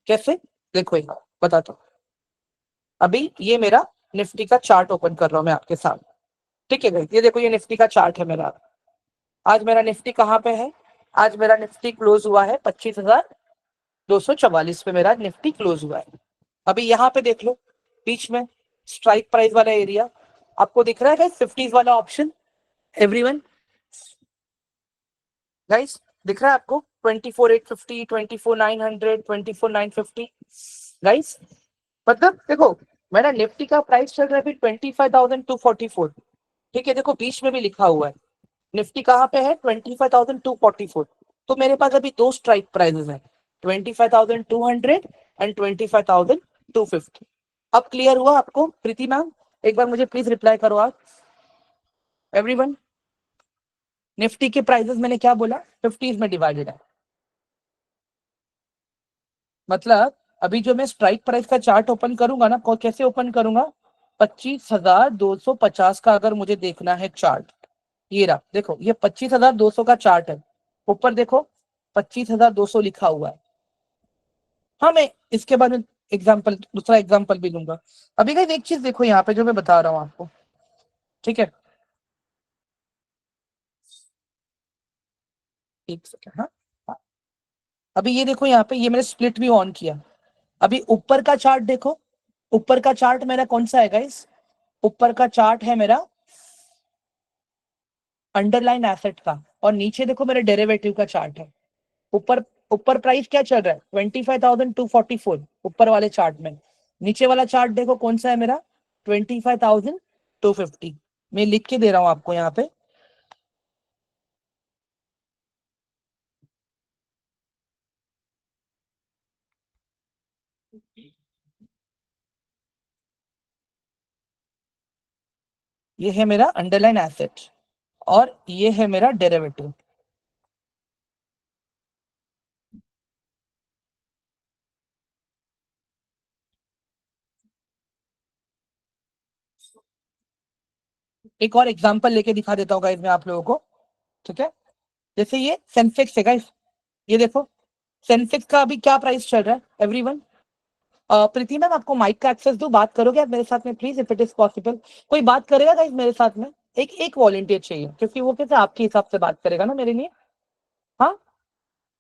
[SPEAKER 1] कैसे? देखो यहाँ बताता हूँ। अभी ये मेरा निफ्टी का चार्ट ओपन कर रहा हूँ मैं आपके साथ, ठीक है गाइस? ये देखो, ये निफ्टी का चार्ट है मेरा। आज मेरा निफ्टी कहाँ पे है? आज मेरा निफ्टी क्लोज हुआ है 25,244 पे, मेरा निफ्टी क्लोज हुआ है। अभी यहाँ पे देख लो, बीच में स्ट्राइक प्राइस वाला एरिया आपको दिख रहा है गाइस, 50 वाला ऑप्शन। एवरीवन गाइस, दिख रहा है आपको? 24,850, 24,900, 24,950 गाइस। मतलब देखो, मेरा निफ्टी का प्राइस चल रहा है अभी 25,244, ठीक है? देखो बीच में भी लिखा हुआ है, निफ्टी कहाँ पे है? 25,244। तो मेरे पास अभी दो स्ट्राइक प्राइसेस हैं, 25,200 एंड 25,250। अब क्लियर हुआ आपको प्रीति मैम? एक बार मुझे प्लीज रिप्लाई करो आप। एवरीवन, निफ्टी के प्राइसेस मैंने क्या बोला? 50 में डिवाइडेड है। मतलब अभी जो मैं स्ट्राइक प्राइस का चार्ट ओपन करूंगा ना, कैसे ओपन करूंगा? 25,250 का अगर मुझे देखना है चार्ट, ये रहा देखो, ये 25,200 का चार्ट है। ऊपर देखो 25,200 लिखा हुआ है। हाँ, मैं इसके बाद में एग्जाम्पल, दूसरा एग्जाम्पल भी लूंगा। अभी गाइस एक चीज देखो यहाँ पे जो मैं बता रहा हूँ आपको, ठीक है? एक सेकंड, हाँ हाँ। अभी ये देखो यहाँ पे, ये मैंने स्प्लिट भी ऑन किया। अभी ऊपर का चार्ट देखो, ऊपर का चार्ट मेरा कौन सा है गाइस? ऊपर का चार्ट है मेरा अंडरलाइन एसेट का, और नीचे देखो मेरे डेरिवेटिव का चार्ट है। ऊपर ऊपर प्राइस क्या चल रहा है? 25,244 ऊपर वाले चार्ट में। नीचे वाला चार्ट देखो कौन सा है मेरा, 25,250। मैं लिख के दे रहा हूं आपको यहाँ पे। ये है मेरा अंडरलाइन एसेट और ये है मेरा डेरिवेटिव। एक और एग्जांपल लेके दिखा देता हूँ गाइस मैं आप लोगों को, ठीक है। जैसे ये सेंसेक्स है गाइस, ये देखो सेंसेक्स का अभी क्या प्राइस चल रहा है एवरीवन। प्रीति मैम आपको माइक का एक्सेस दो, बात करोगे आप मेरे साथ में please, if it is possible. कोई बात करेगा गाइस मेरे साथ में, एक एक वॉलंटियर चाहिए, क्योंकि वो कैसे आपके हिसाब से बात करेगा ना मेरे लिए। हाँ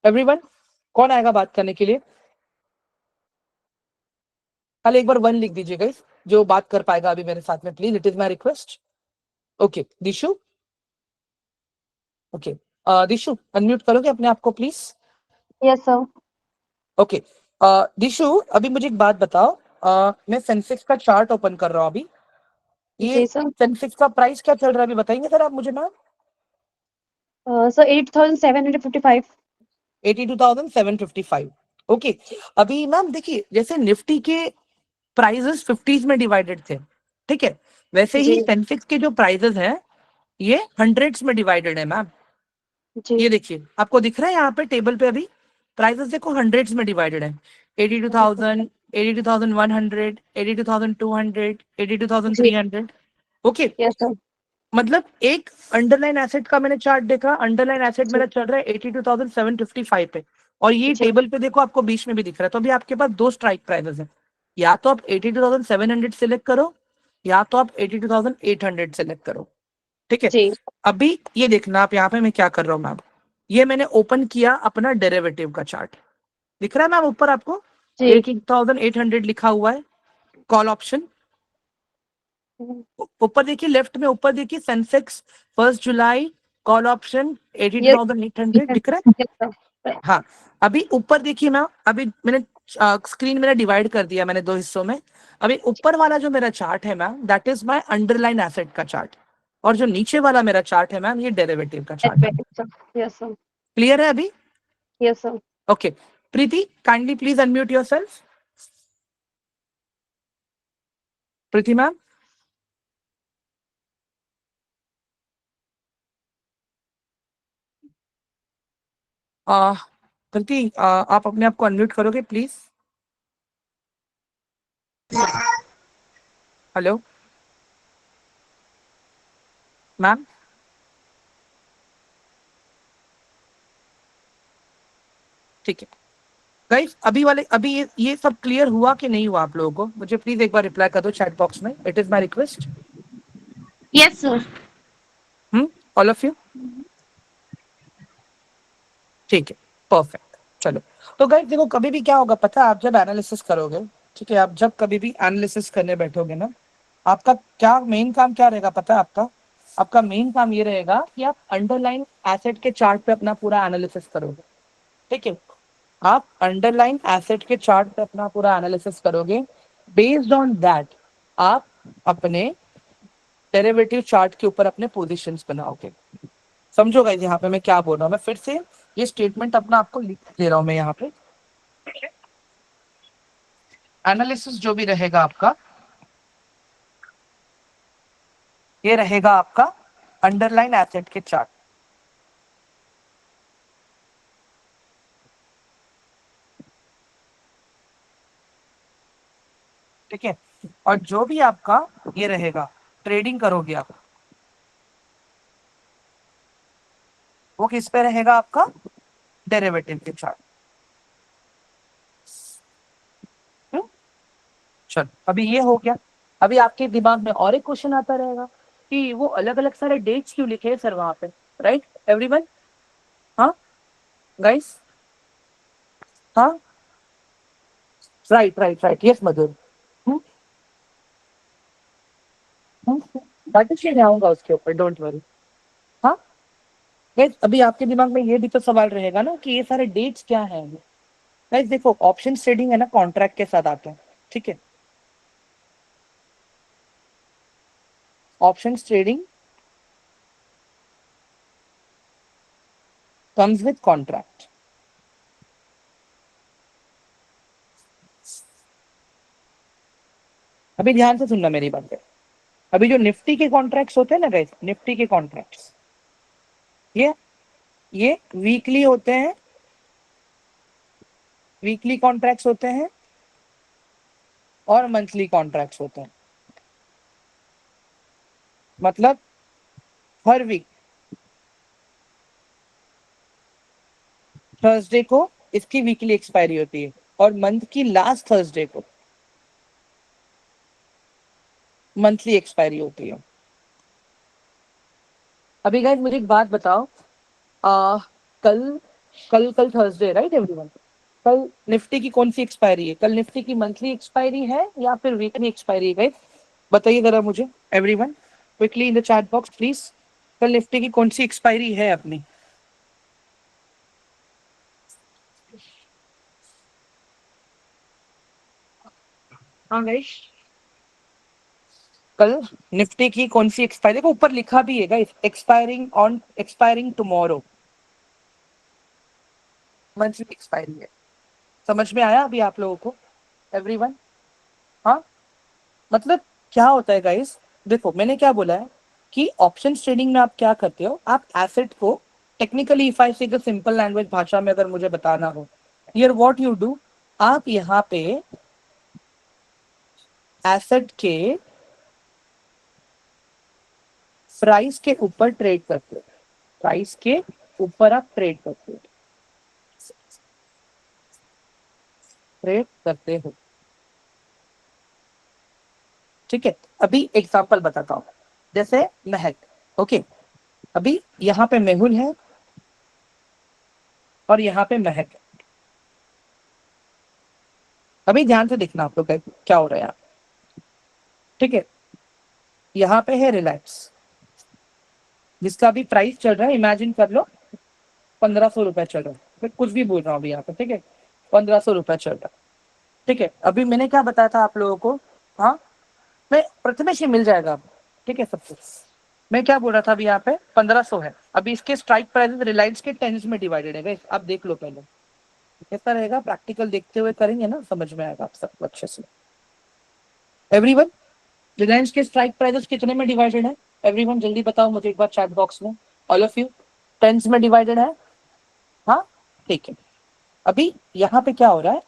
[SPEAKER 1] एवरीवन, कौन आएगा बात करने के लिए? खाली एक बार वन लिख दीजिए गाइस, जो बात कर पाएगा अभी मेरे साथ में please, it is my request. Okay दिशु, okay दिशु unmute करोगे अपने आप को प्लीज?
[SPEAKER 2] Yes sir.
[SPEAKER 1] ओके दिशु अभी मुझे एक बात बताओ, मैं सेंसेक्स का चार्ट ओपन कर रहा हूँ अभी। ये
[SPEAKER 2] जी सर।
[SPEAKER 1] सेंसेक्स का प्राइस क्या चल रहा है अभी बताएंगे सर आप मुझे मैम?
[SPEAKER 2] सर 8,755।
[SPEAKER 1] 82,755। ओके अभी मैम देखिए, जैसे निफ्टी के प्राइजेस 50s में डिवाइडेड थे, ठीक है, वैसे ही
[SPEAKER 2] जी
[SPEAKER 1] सेंसेक्स के जो प्राइजेस हैं ये हंड्रेड्स में डिवाइडेड है मैम।
[SPEAKER 2] जी।
[SPEAKER 1] ये देखिए आपको दिख रहा है यहाँ पे टेबल पे अभी प्राइजेस देखो हंड्रेड्स में डिवाइडेड है। 82,000, 82,100, 82,200,
[SPEAKER 2] जी
[SPEAKER 1] 82,300। Okay
[SPEAKER 2] yes sir.
[SPEAKER 1] मतलब एक अंडरलाइन एसेट का मैंने चार्ट देखा, अंडरलाइन एसेट
[SPEAKER 2] जी
[SPEAKER 1] मेरा चल रहा है 82,755 पे, और ये
[SPEAKER 2] जी
[SPEAKER 1] टेबल पे देखो आपको बीच में भी दिख रहा है। तो अभी आपके पास दो स्ट्राइक प्राइसेस हैं, या तो आप 82,700 सिलेक्ट करो या तो आप 82,800 सिलेक्ट करो, ठीक है।
[SPEAKER 2] जी
[SPEAKER 1] अभी ये देखना आप यहाँ पे मैं क्या कर रहा हूँ मैम, ये मैंने ओपन किया अपना डेरिवेटिव का चार्ट, दिख रहा है मैम ऊपर आपको
[SPEAKER 2] जी
[SPEAKER 1] 80,800 लिखा हुआ है, कॉल ऑप्शन। ऊपर देखिए लेफ्ट में, ऊपर देखिए सेंसेक्स 1 जुलाई कॉल ऑप्शन
[SPEAKER 2] यस
[SPEAKER 1] 82,800 दिख रहा है।
[SPEAKER 2] Yes sir.
[SPEAKER 1] हाँ अभी ऊपर देखिए मैम, अभी मैंने स्क्रीन मेरा डिवाइड कर दिया मैंने दो हिस्सों में। अभी ऊपर वाला जो मेरा चार्ट है ma'am that is my underline asset का चार्ट, और जो नीचे वाला मेरा चार्ट है मैम ये डेरिवेटिव का चार्ट है।
[SPEAKER 2] Yes sir.
[SPEAKER 1] क्लियर है अभी?
[SPEAKER 2] Yes sir.
[SPEAKER 1] Okay Preeti kindly please unmute yourself. Preeti ma'am Preeti आप अपने आप को अनम्यूट करोगे प्लीज? Hello ma'am. ठीक है गाइस, अभी वाले अभी ये सब क्लियर हुआ कि नहीं हुआ आप लोगों को? मुझे प्लीज एक बार रिप्लाई कर दो चैट बॉक्स में, it is my request.
[SPEAKER 2] Yes sir.
[SPEAKER 1] All of you, ठीक है परफेक्ट। चलो तो गाइस देखो, कभी भी क्या होगा पता है, आप जब एनालिसिस करोगे, ठीक है, आप जब कभी भी एनालिसिस करने बैठोगे ना, आपका क्या मेन काम क्या रहेगा पता है आपका? आपका मेन काम ये रहेगा कि आप अंडरलाइन एसेट के चार्ट पे अपना पूरा एनालिसिस करोगे, ठीक है। आप अंडरलाइन एसेट के चार्ट पे अपना पूरा एनालिसिस करोगे, बेस्ड ऑन दैट आप अपने डेरिवेटिव चार्ट के ऊपर अपने पोजीशंस बनाओगे। समझो गाइस यहाँ पे मैं क्या बोल रहा हूँ, मैं फिर से ये स्टेटमेंट अपना आपको लिख दे रहा हूँ मैं यहाँ पे। एनालिसिस जो भी रहेगा आपका, ये रहेगा आपका अंडरलाइन एसेट के चार्ट, ठीक है। और जो भी आपका ये रहेगा ट्रेडिंग करोगे आप, वो किस पे रहेगा आपका? डेरिवेटिव के चार्ट। चलो अभी ये हो गया। अभी आपके दिमाग में और एक क्वेश्चन आता रहेगा कि वो अलग अलग सारे डेट्स क्यों लिखे हैं सर वहां पे, राइट एवरीवन? हाँ गाइस, हाँ राइट राइट राइट, यस मधुर। पार्टिशन आऊंगा उसके ऊपर, डोंट वरी। हाँ गाइस, अभी आपके दिमाग में ये भी तो सवाल रहेगा ना कि ये सारे डेट्स क्या हैं। गाइस देखो ऑप्शन ट्रेडिंग है ना, कॉन्ट्रैक्ट के साथ आते हैं, ठीक है। Options trading comes with contract. अभी ध्यान से सुनना मेरी बात है। अभी जो निफ्टी के कॉन्ट्रैक्ट्स होते हैं ना गाइस, निफ्टी के कॉन्ट्रैक्ट्स ये वीकली होते हैं, वीकली कॉन्ट्रैक्ट्स होते हैं और मंथली कॉन्ट्रैक्ट्स होते हैं। मतलब हर वीक थर्सडे को इसकी वीकली एक्सपायरी होती है और मंथ की लास्ट थर्सडे को मंथली एक्सपायरी होती है। अभी गाइस मुझे एक बात बताओ, कल कल कल थर्सडे राइट एवरीवन, कल निफ्टी की कौन सी एक्सपायरी है? कल निफ्टी की मंथली एक्सपायरी है या फिर वीकली एक्सपायरी है गाइस? बताइए जरा मुझे everyone, quickly in the chat box please. कल निफ्टी की कौन सी एक्सपायरी है अपनी? हाँ गाइस, कल निफ्टी की कौन सी एक्सपायरी? देखो ऊपर लिखा भी है guys, expiring tomorrow, monthly expiry है। समझ में आया अभी आप लोगों को एवरीवन? हाँ, मतलब क्या होता है गाइस, देखो मैंने क्या बोला है कि ऑप्शन ट्रेडिंग में आप क्या करते हो, आप एसेट को टेक्निकली, इफ आई से सिंपल लैंग्वेज भाषा में अगर मुझे बताना हो, हियर व्हाट यू डू, आप यहाँ पे एसेट के प्राइस के ऊपर ट्रेड करते हो, प्राइस के ऊपर आप ट्रेड करते हो, ट्रेड करते हो, ठीक है। अभी एग्जांपल बताता हूँ, जैसे महक, ओके, अभी यहाँ पे मेहुल है और यहाँ पे महक है। अभी ध्यान से देखना आप लोग क्या हो रहा है यहाँ, ठीक है। यहाँ पे है रिलायंस जिसका भी प्राइस चल रहा है, इमेजिन कर लो 1500 रुपए चल रहा है, मैं कुछ भी बोल रहा हूँ अभी यहाँ पे, ठीक है, 1500 रुपए चल रहा है, ठीक है। अभी मैंने क्या बताया था आप लोगों को, हाँ, मैं प्रथमेश ही मिल जाएगा अब, ठीक है सब कुछ। मैं क्या बोल रहा था अभी यहाँ पे 1500 है, अभी इसके स्ट्राइक प्राइस रिलायंस के टेंस में डिवाइडेड है guys, आप देख लो पहले कैसा रहेगा, प्रैक्टिकल देखते हुए करेंगे ना, समझ में आएगा आप सबको अच्छे से एवरीवन। रिलायंस के स्ट्राइक प्राइसेस कितने में डिवाइडेड है एवरीवन, जल्दी बताओ मुझे एक बार चैट बॉक्स में, ऑल ऑफ यू, टेंस में डिवाइडेड है? हाँ, ठीक है। अभी यहाँ पे क्या हो रहा है,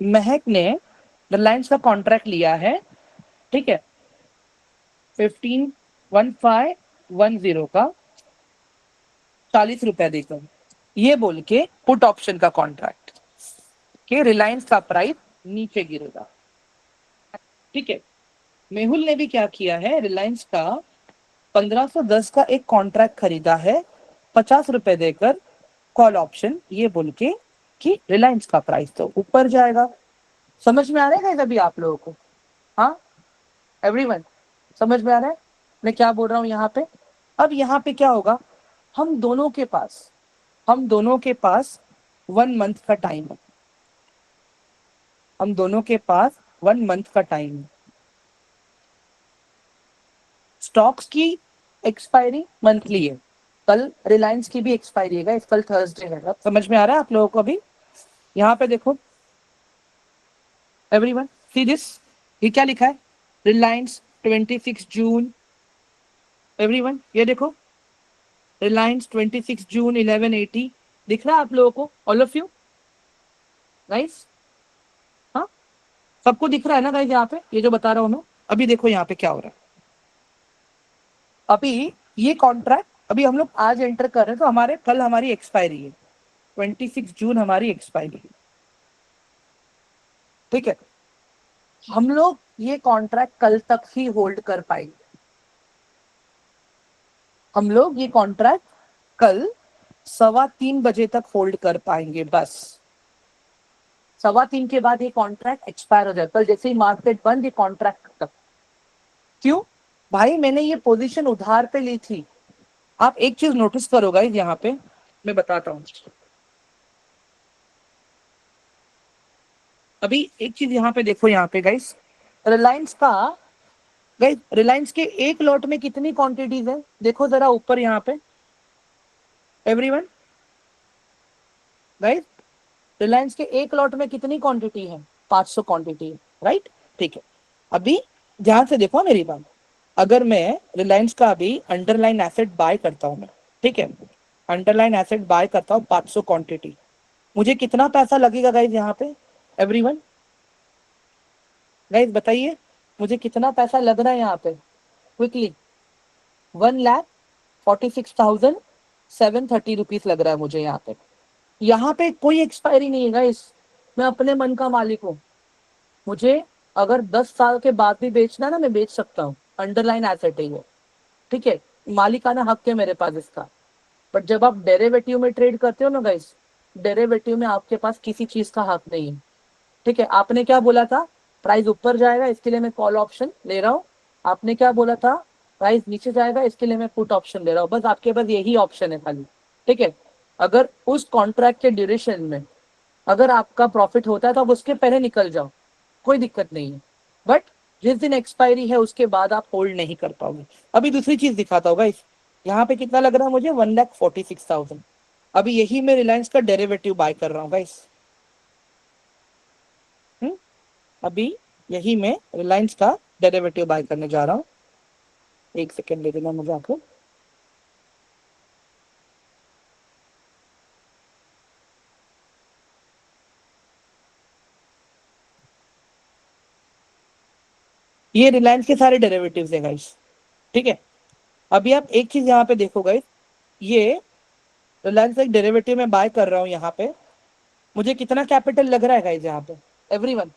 [SPEAKER 1] महक ने रिलायंस का कॉन्ट्रैक्ट लिया है, ठीक है, 15,1510 का 40 रुपए देकर, ये बोल के पुट ऑप्शन का कॉन्ट्रैक्ट कि रिलायंस का प्राइस नीचे गिरेगा, ठीक है। मेहुल ने भी क्या किया है, रिलायंस का 1510 का एक कॉन्ट्रैक्ट खरीदा है 50 रुपए देकर, कॉल ऑप्शन, ये बोल के कि रिलायंस का प्राइस तो ऊपर जाएगा। समझ में आ रहा है अभी आप लोगों को? हाँ एवरीवन, समझ में आ रहा है मैं क्या बोल रहा हूँ यहाँ पे? अब यहाँ पे क्या होगा, हम दोनों के पास हम दोनों के पास 1 मंथ का टाइम है, हम दोनों के पास 1 मंथ का टाइम है। स्टॉक्स की एक्सपायरी मंथली है, कल रिलायंस की भी एक्सपायरी है, कल थर्सडे है। समझ में आ रहा है आप लोगों को? अभी यहाँ पे देखो एवरीवन, सी दिस, ये क्या लिखा है, रिलायंस 26 जून, एवरीवन ये देखो, रिलायंस 26 जून 1180, दिख रहा है आप लोगों को ऑल ऑफ यू गाइस? हाँ, सबको दिख रहा है ना गाइस यहाँ पे, ये जो बता रहा हूँ मैं? अभी देखो यहाँ पे क्या हो रहा है, अभी ये कॉन्ट्रैक्ट अभी हम लोग आज एंटर कर रहे हैं, तो हमारे कल हमारी एक्सपायरी है, 26 जून हमारी एक्सपायरी है, ठीक है। हम लोग ये कॉन्ट्रैक्ट कल तक ही होल्ड कर पाएंगे, हम लोग ये कॉन्ट्रैक्ट कल 3:15 बजे तक होल्ड कर पाएंगे बस। 3:15 के बाद ये कॉन्ट्रैक्ट एक्सपायर हो जाएगा, कल जैसे ही मार्केट बंद ये कॉन्ट्रैक्ट खत्म। क्यों भाई, मैंने ये पोजीशन उधार पे ली थी। आप एक चीज नोटिस करो गाइस, यहाँ पे मैं बताता हूँ, अभी एक चीज यहाँ पे देखो, यहाँ पे गाइस रिलायंस का गाइस रिलायंस के एक लॉट में कितनी क्वांटिटीज है, देखो जरा ऊपर यहाँ पे एवरीवन। गाइस रिलायंस के एक लॉट में कितनी क्वांटिटी है, 500 क्वांटिटी है, राइट। ठीक है, अभी ध्यान से देखो मेरी बात। अगर मैं रिलायंस का अभी अंडरलाइन एसेट बाय करता हूं मैं, ठीक है, अंडरलाइन एसेट बाय करता हूं 500 क्वांटिटी, मुझे कितना पैसा लगेगा गाइस यहाँ पे एवरीवन? गाइस बताइए मुझे कितना पैसा लग रहा है यहाँ पे क्विकली? 1,46,730 रुपीज लग रहा है मुझे यहाँ पे। यहाँ पे कोई एक्सपायरी नहीं है गाइस, मैं अपने मन का मालिक हूँ। मुझे अगर 10 साल के बाद भी बेचना है ना, मैं बेच सकता हूँ, अंडरलाइन एसेट है ये, ठीक है, मालिकाना हक है मेरे पास इसका। बट जब आप डेरिवेटिव में ट्रेड करते हो ना गाइस, डेरिवेटिव में आपके पास किसी चीज का हक नहीं है, ठीक है। आपने क्या बोला था, प्राइस ऊपर जाएगा इसके लिए मैं कॉल ऑप्शन ले रहा हूँ, आपने क्या बोला था, प्राइस नीचे जाएगा इसके लिए मैं पुट ऑप्शन ले रहा हूँ, बस आपके पास यही ऑप्शन है खाली, ठीक है। अगर उस कॉन्ट्रैक्ट के ड्यूरेशन में अगर आपका प्रॉफिट होता है तो आप उसके पहले निकल जाओ, कोई दिक्कत नहीं है। बट जिस दिन एक्सपायरी है उसके बाद आप होल्ड नहीं कर पाओगे। अभी दूसरी चीज दिखाता होगा इस, यहाँ पे कितना लग रहा है मुझे, 1,46,000। अभी यही मैं रिलायंस का डेरिवेटिव बाय कर रहा हूँ गाइस, अभी यही मैं रिलायंस का डेरिवेटिव बाय करने जा रहा हूँ। एक सेकेंड दे देना मुझे आपको। ये रिलायंस के सारे डेरिवेटिव्स है गाइस, ठीक है। अभी आप एक चीज यहाँ पे देखो गाइस, ये रिलायंस एक डेरिवेटिव में बाय कर रहा हूँ यहाँ पे, मुझे कितना कैपिटल लग रहा है गाइस यहाँ पे एवरीवन?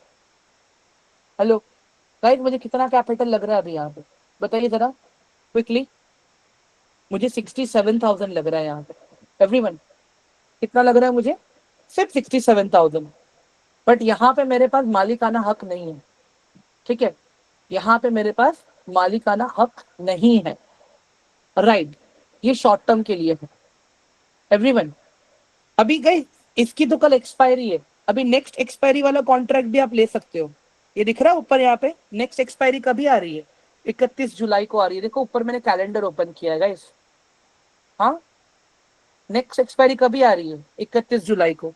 [SPEAKER 1] हेलो गाइस, मुझे कितना कैपिटल लग रहा है अभी यहाँ पे, बताइए जरा क्विकली। मुझे 67,000 लग रहा है यहाँ पे एवरीवन। कितना लग रहा है मुझे? सिर्फ 67,000। बट यहाँ पे मेरे पास मालिकाना हक नहीं है, ठीक है, यहाँ पे मेरे पास मालिकाना हक नहीं है, राइट। ये शॉर्ट टर्म के लिए है एवरीवन। अभी गई इसकी तो कल एक्सपायरी है, अभी नेक्स्ट एक्सपायरी वाला कॉन्ट्रैक्ट भी आप ले सकते हो। ये दिख रहा है ऊपर यहाँ पे, नेक्स्ट एक्सपायरी कभी आ रही है? 31 जुलाई को आ रही है, देखो ऊपर मैंने कैलेंडर ओपन किया है गाइस। हाँ, नेक्स्ट एक्सपायरी कभी आ रही है? 31 जुलाई को।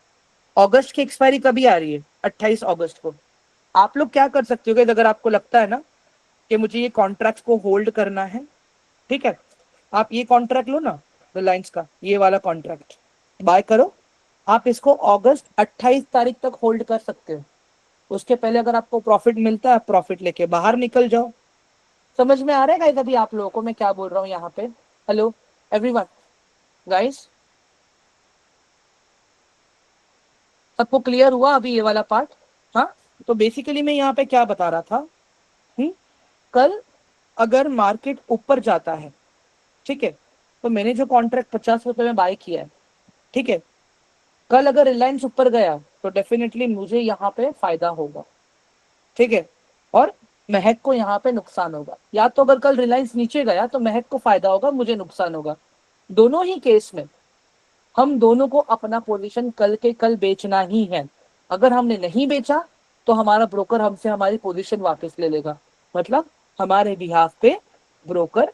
[SPEAKER 1] अगस्त की एक्सपायरी कभी आ रही है? 28 अगस्त को। आप लोग क्या कर सकते हो गाइस, अगर आपको लगता है ना कि मुझे ये कॉन्ट्रैक्ट को होल्ड करना है, ठीक है, आप ये कॉन्ट्रैक्ट लो ना रिलायंस का, ये वाला कॉन्ट्रैक्ट बाय करो, आप इसको अगस्त 28 तारीख तक होल्ड कर सकते हो। उसके पहले अगर आपको प्रॉफिट मिलता है, प्रॉफिट लेके बाहर निकल जाओ। समझ में आ रहा है गाइस अभी आप लोगों को मैं क्या बोल रहा हूँ यहाँ पे? हेलो एवरीवन, गाइस सबको क्लियर हुआ अभी ये वाला पार्ट? हाँ, तो बेसिकली मैं यहाँ पे क्या बता रहा था, कल अगर मार्केट ऊपर जाता है, ठीक है, तो मैंने जो कॉन्ट्रैक्ट 50 रुपए में बाय किया है, ठीक है, कल अगर रिलायंस ऊपर गया तो डेफिनेटली मुझे यहाँ पे फायदा होगा, ठीक है, और महक को यहाँ पे नुकसान होगा। या तो अगर कल रिलायंस नीचे गया तो महक को फायदा होगा, मुझे नुकसान होगा। दोनों ही केस में हम दोनों को अपना पोजीशन कल के कल बेचना ही है। अगर हमने नहीं बेचा तो हमारा ब्रोकर हमसे हमारी पोजीशन वापस ले लेगा, मतलब हमारे बिहाफ पे ब्रोकर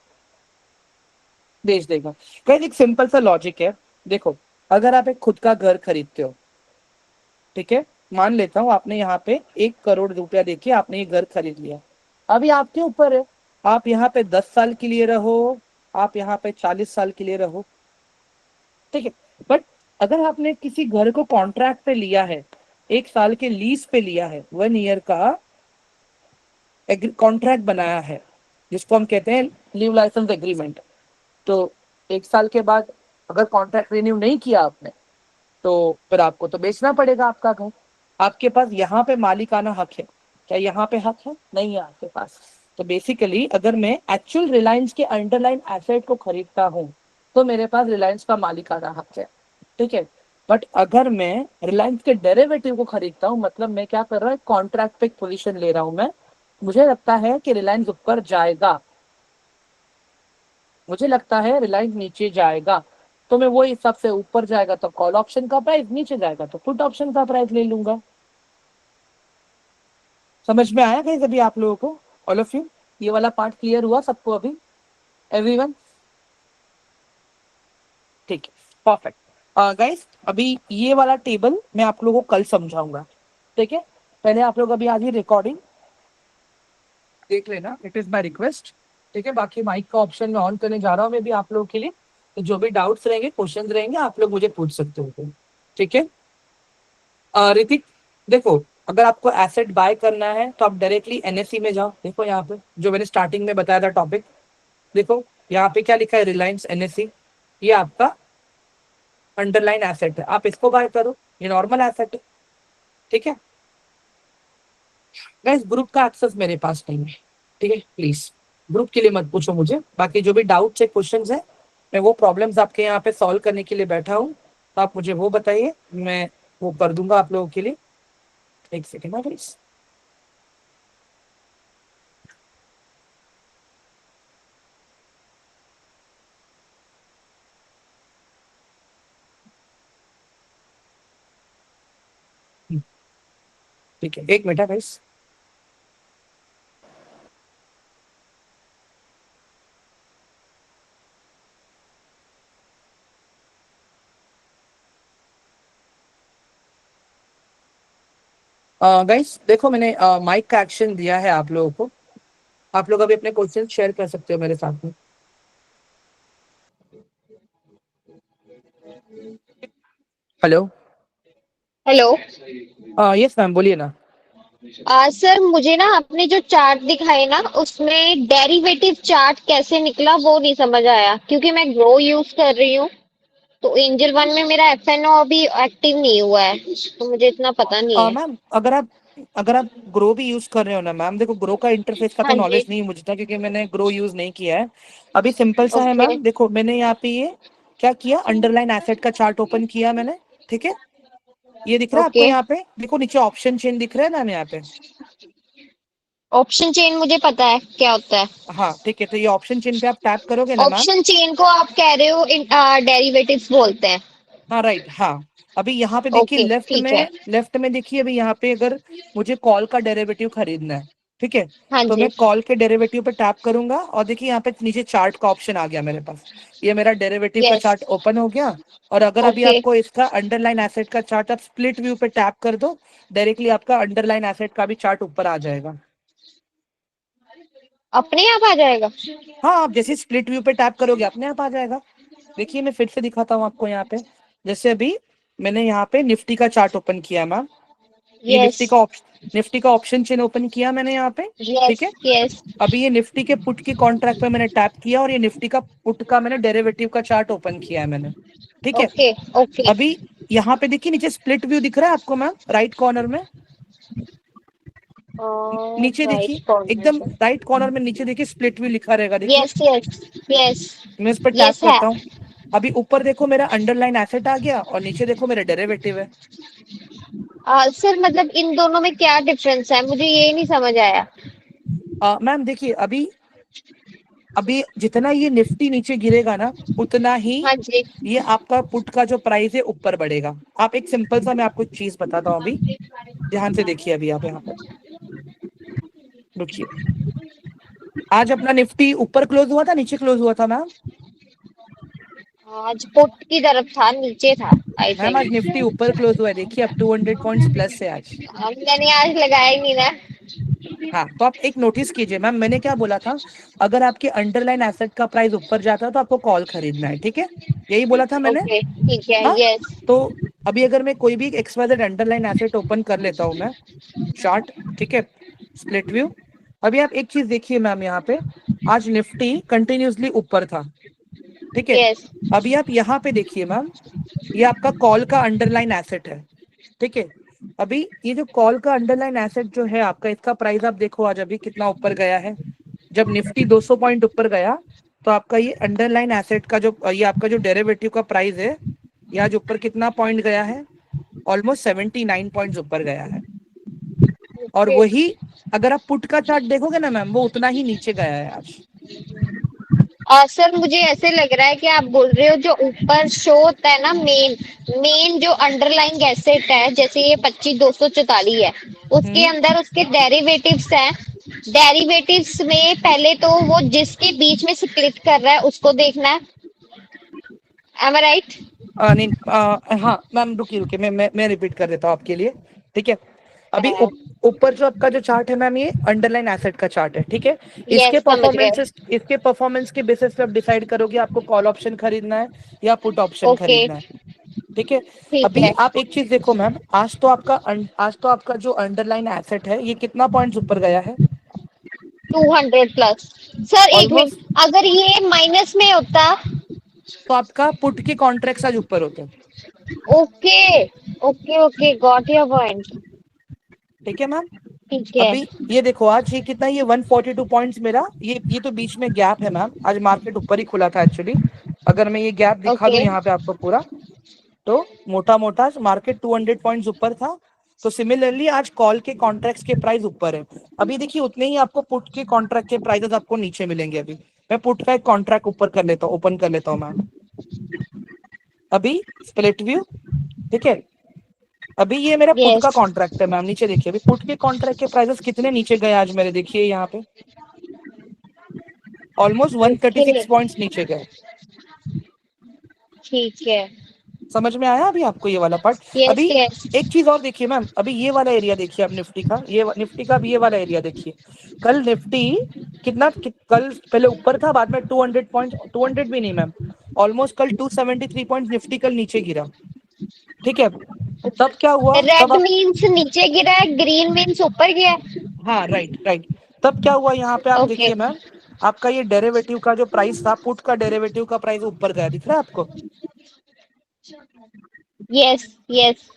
[SPEAKER 1] बेच देगा। कहीं एक सिंपल सा लॉजिक है, देखो अगर आप एक खुद का घर खरीदते हो, ठीक है, मान लेता हूं आपने यहाँ पे 1 करोड़ रुपया देके आपने ये घर खरीद लिया, अभी आपके ऊपर है, आप यहाँ पे 10 साल के लिए रहो, आप यहाँ पे 40 साल के लिए रहो, ठीक है। बट अगर आपने किसी घर को कॉन्ट्रैक्ट पे लिया है, 1 साल के लीज पे लिया है, 1 ईयर का कॉन्ट्रैक्ट बनाया है, जिसको हम कहते हैं लीव लाइसेंस एग्रीमेंट, तो 1 साल के बाद अगर कॉन्ट्रैक्ट रिन्यू नहीं किया आपने तो फिर आपको तो बेचना पड़ेगा आपका घर। आपके पास यहाँ पे मालिकाना हक है, क्या यहाँ पे हक है? नहीं है आपके पास। तो बेसिकली अगर मैं एक्चुअल रिलायंस के अंडरलाइन एसेट को खरीदता हूँ तो मेरे पास रिलायंस का मालिकाना हक है, ठीक है। बट अगर मैं रिलायंस के डेरिवेटिव को खरीदता हूँ, मतलब मैं क्या कर रहा हूँ, कॉन्ट्रैक्ट पे पोजीशन ले रहा हूँ मैं, मुझे लगता है कि रिलायंस ऊपर जाएगा, मुझे लगता है रिलायंस नीचे जाएगा, तो मैं वो हिसाब से ऊपर जाएगा तो कॉल ऑप्शन का प्राइस, नीचे जाएगा तो पुट ऑप्शन का प्राइस ले लूंगा। समझ में आया कहीं सभी आप लोगों को, ऑल ऑफ यू? ये वाला पार्ट क्लियर हुआ सबको अभी, एवरीवन? ठीक है, परफेक्ट। गाइस अभी ये वाला टेबल मैं आप लोगों को कल समझाऊंगा, ठीक है? पहले आप लोग अभी आज ही रिकॉर्डिंग देख लेना, इट इज माय रिक्वेस्ट, ठीक है? बाकी माइक का ऑप्शन मैं ऑन करने जा रहा हूँ मैं भी आप लोगों के लिए, तो जो भी डाउट्स रहेंगे, क्वेश्चंस रहेंगे, आप लोग मुझे पूछ सकते हो, ठीक है? ऋतिक देखो, अगर आपको एसेट बाय करना है तो आप डायरेक्टली एनएससी में जाओ। देखो यहाँ पे जो मैंने स्टार्टिंग में बताया था टॉपिक, देखो यहाँ पे क्या लिखा है, रिलायंस एनएससी, ये आपका अंडरलाइन एसेट है, आप इसको बाय करो, ये नॉर्मल एसेट है, ठीक है? गाइस ग्रुप का एक्सेस मेरे पास नहीं है, ठीक है? प्लीज ग्रुप के लिए मत पूछो मुझे, बाकी जो भी डाउट्स है, क्वेश्चंस है, मैं वो प्रॉब्लम्स आपके यहाँ पे सॉल्व करने के लिए बैठा हूँ, तो आप मुझे वो बताइए, मैं वो कर दूंगा आप लोगों के लिए। एक सेकेंड प्लीज। ठीक है, एक मिनट है गाइस। गाइस देखो मैंने माइक का एक्शन दिया है आप लोगों को, आप लोग अभी अपने क्वेश्चन शेयर कर सकते हो मेरे साथ में। हेलो।
[SPEAKER 2] हेलो।
[SPEAKER 1] यस मैम, बोलिए ना।
[SPEAKER 2] सर मुझे ना आपने जो चार्ट दिखाए ना उसमें डेरिवेटिव चार्ट कैसे निकला वो नहीं समझ आया, क्योंकि मैं ग्रो यूज कर रही हूँ। तो एंजल वन में मेरा एफएनओ अभी एक्टिव नहीं हुआ है, तो मुझे इतना पता नहीं है।
[SPEAKER 1] मैम अगर आप ग्रो भी यूज कर रहे हो ना मैम, देखो ग्रो का इंटरफेस का तो
[SPEAKER 2] हाँ जी।
[SPEAKER 1] नॉलेज नहीं है मुझे था, क्योंकि मैंने ग्रो यूज नहीं किया है। अभी सिंपल सा है
[SPEAKER 2] ओके।
[SPEAKER 1] मैम, देखो मैंने यहाँ पे ये क्या किया, अंडरलाइन एसेट का चार्ट ओपन किया मैंने, ठीक है? ये दिख रहा है आपको
[SPEAKER 2] ओके।
[SPEAKER 1] यहाँ पे, देखो नीचे ऑप्शन चेन दिख रहा है मैम यहाँ पे।
[SPEAKER 2] ऑप्शन चेन मुझे पता है क्या होता है।
[SPEAKER 1] हाँ ठीक है, तो ये ऑप्शन चेन पे आप टैप करोगे ना मैम।
[SPEAKER 2] ऑप्शन चेन को आप कह रहे हो डेरिवेटिव्स बोलते हैं।
[SPEAKER 1] हाँ राइट, हाँ। अभी यहाँ पे देखिए
[SPEAKER 2] ओके ठीक है।
[SPEAKER 1] लेफ्ट में देखिए, अभी यहाँ पे अगर मुझे कॉल का डेरिवेटिव खरीदना है, ठीक है?
[SPEAKER 2] हाँ
[SPEAKER 1] तो
[SPEAKER 2] जी।
[SPEAKER 1] मैं कॉल के डेरिवेटिव पे टैप करूंगा और देखिए यहाँ पे नीचे चार्ट का ऑप्शन आ गया मेरे पास, ये मेरा डेरिवेटिव का
[SPEAKER 2] यस।
[SPEAKER 1] चार्ट ओपन हो गया। और अगर अभी
[SPEAKER 2] ओके।
[SPEAKER 1] आपको इसका अंडरलाइन एसेट का चार्ट आप स्प्लिट व्यू पे टैप कर दो, डायरेक्टली आपका अंडरलाइन एसेट का भी चार्ट ऊपर आ जाएगा।
[SPEAKER 2] अपने आप आ जाएगा।
[SPEAKER 1] हाँ, आप जैसे स्प्लिट व्यू पे टैप करोगे अपने आप आ जाएगा। देखिए मैं फिर से दिखाता हूँ आपको यहाँ पे, जैसे अभी मैंने यहाँ पे निफ्टी का चार्ट ओपन किया मैम, ये
[SPEAKER 2] यस।
[SPEAKER 1] निफ्टी का ऑप्शन चेन ओपन किया मैंने यहाँ पे,
[SPEAKER 2] यस।
[SPEAKER 1] ठीक है?
[SPEAKER 2] यस।
[SPEAKER 1] अभी ये निफ्टी के पुट की कॉन्ट्रैक्ट पे मैंने टैप किया और ये निफ्टी का पुट का मैंने डेरिवेटिव का चार्ट ओपन किया है मैंने, ठीक है?
[SPEAKER 2] ओके। ओके।
[SPEAKER 1] अभी यहाँ पे देखिए नीचे स्प्लिट व्यू दिख रहा है आपको मैम, राइट कॉर्नर में, नीचे देखिए,
[SPEAKER 2] राइट कॉर्नर
[SPEAKER 1] एकदम
[SPEAKER 2] पे।
[SPEAKER 1] राइट कॉर्नर में नीचे देखिए स्प्लिट व्यू लिखा रहेगा, देखिए।
[SPEAKER 2] Yes yes. यस।
[SPEAKER 1] मैं इस पर टैप
[SPEAKER 2] यस है।
[SPEAKER 1] करता हूँ, अभी ऊपर देखो मेरा अंडरलाइन एसेट आ गया और नीचे देखो मेरा डेरिवेटिव है।
[SPEAKER 2] सर मतलब इन दोनों में क्या डिफरेंस है, मुझे ये नहीं समझ आया।
[SPEAKER 1] मैम देखिए, अभी अभी जितना ये निफ्टी नीचे गिरेगा ना, उतना ही
[SPEAKER 2] हाँ जी।
[SPEAKER 1] ये आपका पुट का जो प्राइस है ऊपर बढ़ेगा। आप एक सिंपल सा मैं आपको चीज बताता हूँ अभी, ध्यान से देखिए, अभी आप यहाँ पे रुकिए। आज अपना निफ्टी ऊपर क्लोज हुआ था, नीचे क्लोज हुआ था मैम?
[SPEAKER 2] आज पुट की तरफ था, नीचे था आई
[SPEAKER 1] मैम आज
[SPEAKER 2] थिंक।
[SPEAKER 1] निफ्टी ऊपर क्लोज हुआ है, देखिए अब 200 पॉइंट्स प्लस है आज।
[SPEAKER 2] मैंने आज लगाया ही नहीं ना।
[SPEAKER 1] हाँ, तो आप एक नोटिस कीजिए मैम, मैंने क्या बोला था, अगर आपके अंडरलाइन एसेट का प्राइस ऊपर जाता है तो आपको कॉल खरीदना है, ठीक है? यही बोला था मैंने।
[SPEAKER 2] ओके ठीक है।
[SPEAKER 1] हाँ,
[SPEAKER 2] यस।
[SPEAKER 1] तो अभी अगर मैं कोई भी एक्सवाइजेड अंडरलाइन एसेट ओपन कर लेता हूँ मैं, चार्ट, ठीक है, स्प्लिट व्यू। अभी आप एक चीज देखिए मैम, यहाँ पे आज निफ्टी कंटिन्यूसली ऊपर था, ठीक है?
[SPEAKER 2] यस।
[SPEAKER 1] अभी आप यहाँ पे देखिए मैम, ये आपका कॉल का अंडरलाइन एसेट है, ठीक है? अभी ये जो कॉल का अंडरलाइन एसेट जो है आपका, इसका प्राइस आप देखो आज अभी कितना ऊपर गया है। जब निफ्टी 200 पॉइंट ऊपर गया, तो आपका ये अंडरलाइन एसेट का जो ये आपका जो डेरिवेटिव का प्राइस है, ये आज ऊपर कितना पॉइंट गया है, ऑलमोस्ट 79 पॉइंट्स ऊपर गया है। और
[SPEAKER 2] ओके।
[SPEAKER 1] वही अगर आप पुट का चार्ट देखोगे ना मैम, वो उतना ही नीचे गया है आज।
[SPEAKER 2] सर मुझे ऐसे लग रहा है कि आप बोल रहे हो जो ऊपर शो होता है ना, मेन मेन जो अंडरलाइंग एसेट है, जैसे ये 25,244 है, उसके
[SPEAKER 1] हम्म
[SPEAKER 2] अंदर उसके डेरिवेटिव्स हैं, डेरिवेटिव्स में पहले तो वो जिसके बीच में स्प्लिट कर रहा है उसको देखना है। एम आई राइट?
[SPEAKER 1] नहीं, हाँ मैम, रुकिए रुकिए, मैं रिपीट कर देता हूँ आपके लिए। ठीक है, अभी ऊपर जो आपका जो चार्ट है मैम, ये अंडरलाइन एसेट का चार्ट है, ठीक है। इसके
[SPEAKER 2] यस, समझ गए।
[SPEAKER 1] परफॉर्मेंस के बेसिस पे आप डिसाइड करोगे आपको कॉल ऑप्शन खरीदना है या पुट ऑप्शन
[SPEAKER 2] ओके,
[SPEAKER 1] खरीदना है, ठीक है।
[SPEAKER 2] ठीक
[SPEAKER 1] अभी
[SPEAKER 2] है।
[SPEAKER 1] आप एक चीज देखो मैम, आज तो आपका जो अंडरलाइन एसेट है ये कितना पॉइंट्स ऊपर गया है?
[SPEAKER 2] 200 प्लस। सर एक
[SPEAKER 1] ऑलमोस्ट।
[SPEAKER 2] मिनट, अगर ये माइनस में होता।
[SPEAKER 1] तो आपका पुट के कॉन्ट्रैक्ट आज ऊपर होते हैं,
[SPEAKER 2] okay, okay, okay, got your point.
[SPEAKER 1] ठीक है मैम।
[SPEAKER 2] ठीक है।
[SPEAKER 1] अभी ये देखो, आज ये कितना, ये 142 पॉइंट्स मेरा, ये तो बीच में गैप है मैम, आज मार्केट ऊपर ही खुला था एक्चुअली। अगर मैं ये गैप दिखा दूं
[SPEAKER 2] ओके।
[SPEAKER 1] यहाँ पे आपको पूरा, तो मोटा मोटा मार्केट 200 पॉइंट्स ऊपर था। तो सिमिलरली आज कॉल के कॉन्ट्रैक्ट्स के प्राइस ऊपर है। अभी देखिए उतने ही आपको पुट के कॉन्ट्रैक्ट के प्राइसेस आपको नीचे मिलेंगे। अभी मैं पुट का एक कॉन्ट्रैक्ट ऊपर कर लेता हूँ, ओपन कर लेता हूँ मैम। अभी स्प्लिट व्यू, ठीक है। अभी ये मेरा पुट का
[SPEAKER 2] यस।
[SPEAKER 1] कॉन्ट्रैक्ट है मैम, नीचे देखिए अभी पुट के कॉन्ट्रैक्ट के प्राइसेस कितने नीचे गए आज मेरे, देखिए यहाँ पे ऑलमोस्ट
[SPEAKER 2] ओके।
[SPEAKER 1] 136 पॉइंट्स नीचे गए।
[SPEAKER 2] ठीक है।
[SPEAKER 1] समझ में आया अभी आपको ये वाला पार्ट?
[SPEAKER 2] यस,
[SPEAKER 1] अभी
[SPEAKER 2] यस।
[SPEAKER 1] एक चीज और देखिए मैम, अभी ये वाला एरिया देखिए आप निफ्टी का, निफ्टी का भी ये वाला एरिया देखिए। कल निफ्टी कल पहले ऊपर था, बाद में 200 पॉइंट, 200 भी नहीं मैम, ऑलमोस्ट कल 273 पॉइंट निफ्टी कल नीचे गिरा, ठीक है। तब क्या हुआ, तब
[SPEAKER 2] रेड
[SPEAKER 1] आप,
[SPEAKER 2] मीन्स नीचे गिरा है, ग्रीन मीन्स ऊपर गया है।
[SPEAKER 1] हाँ राइट राइट, तब क्या हुआ यहाँ पे आप
[SPEAKER 2] ओके।
[SPEAKER 1] देखिए मैम, आपका ये डेरिवेटिव का जो प्राइस था, पुट का डेरिवेटिव का प्राइस ऊपर गया, दिख रहा है आपको?
[SPEAKER 2] यस, यस,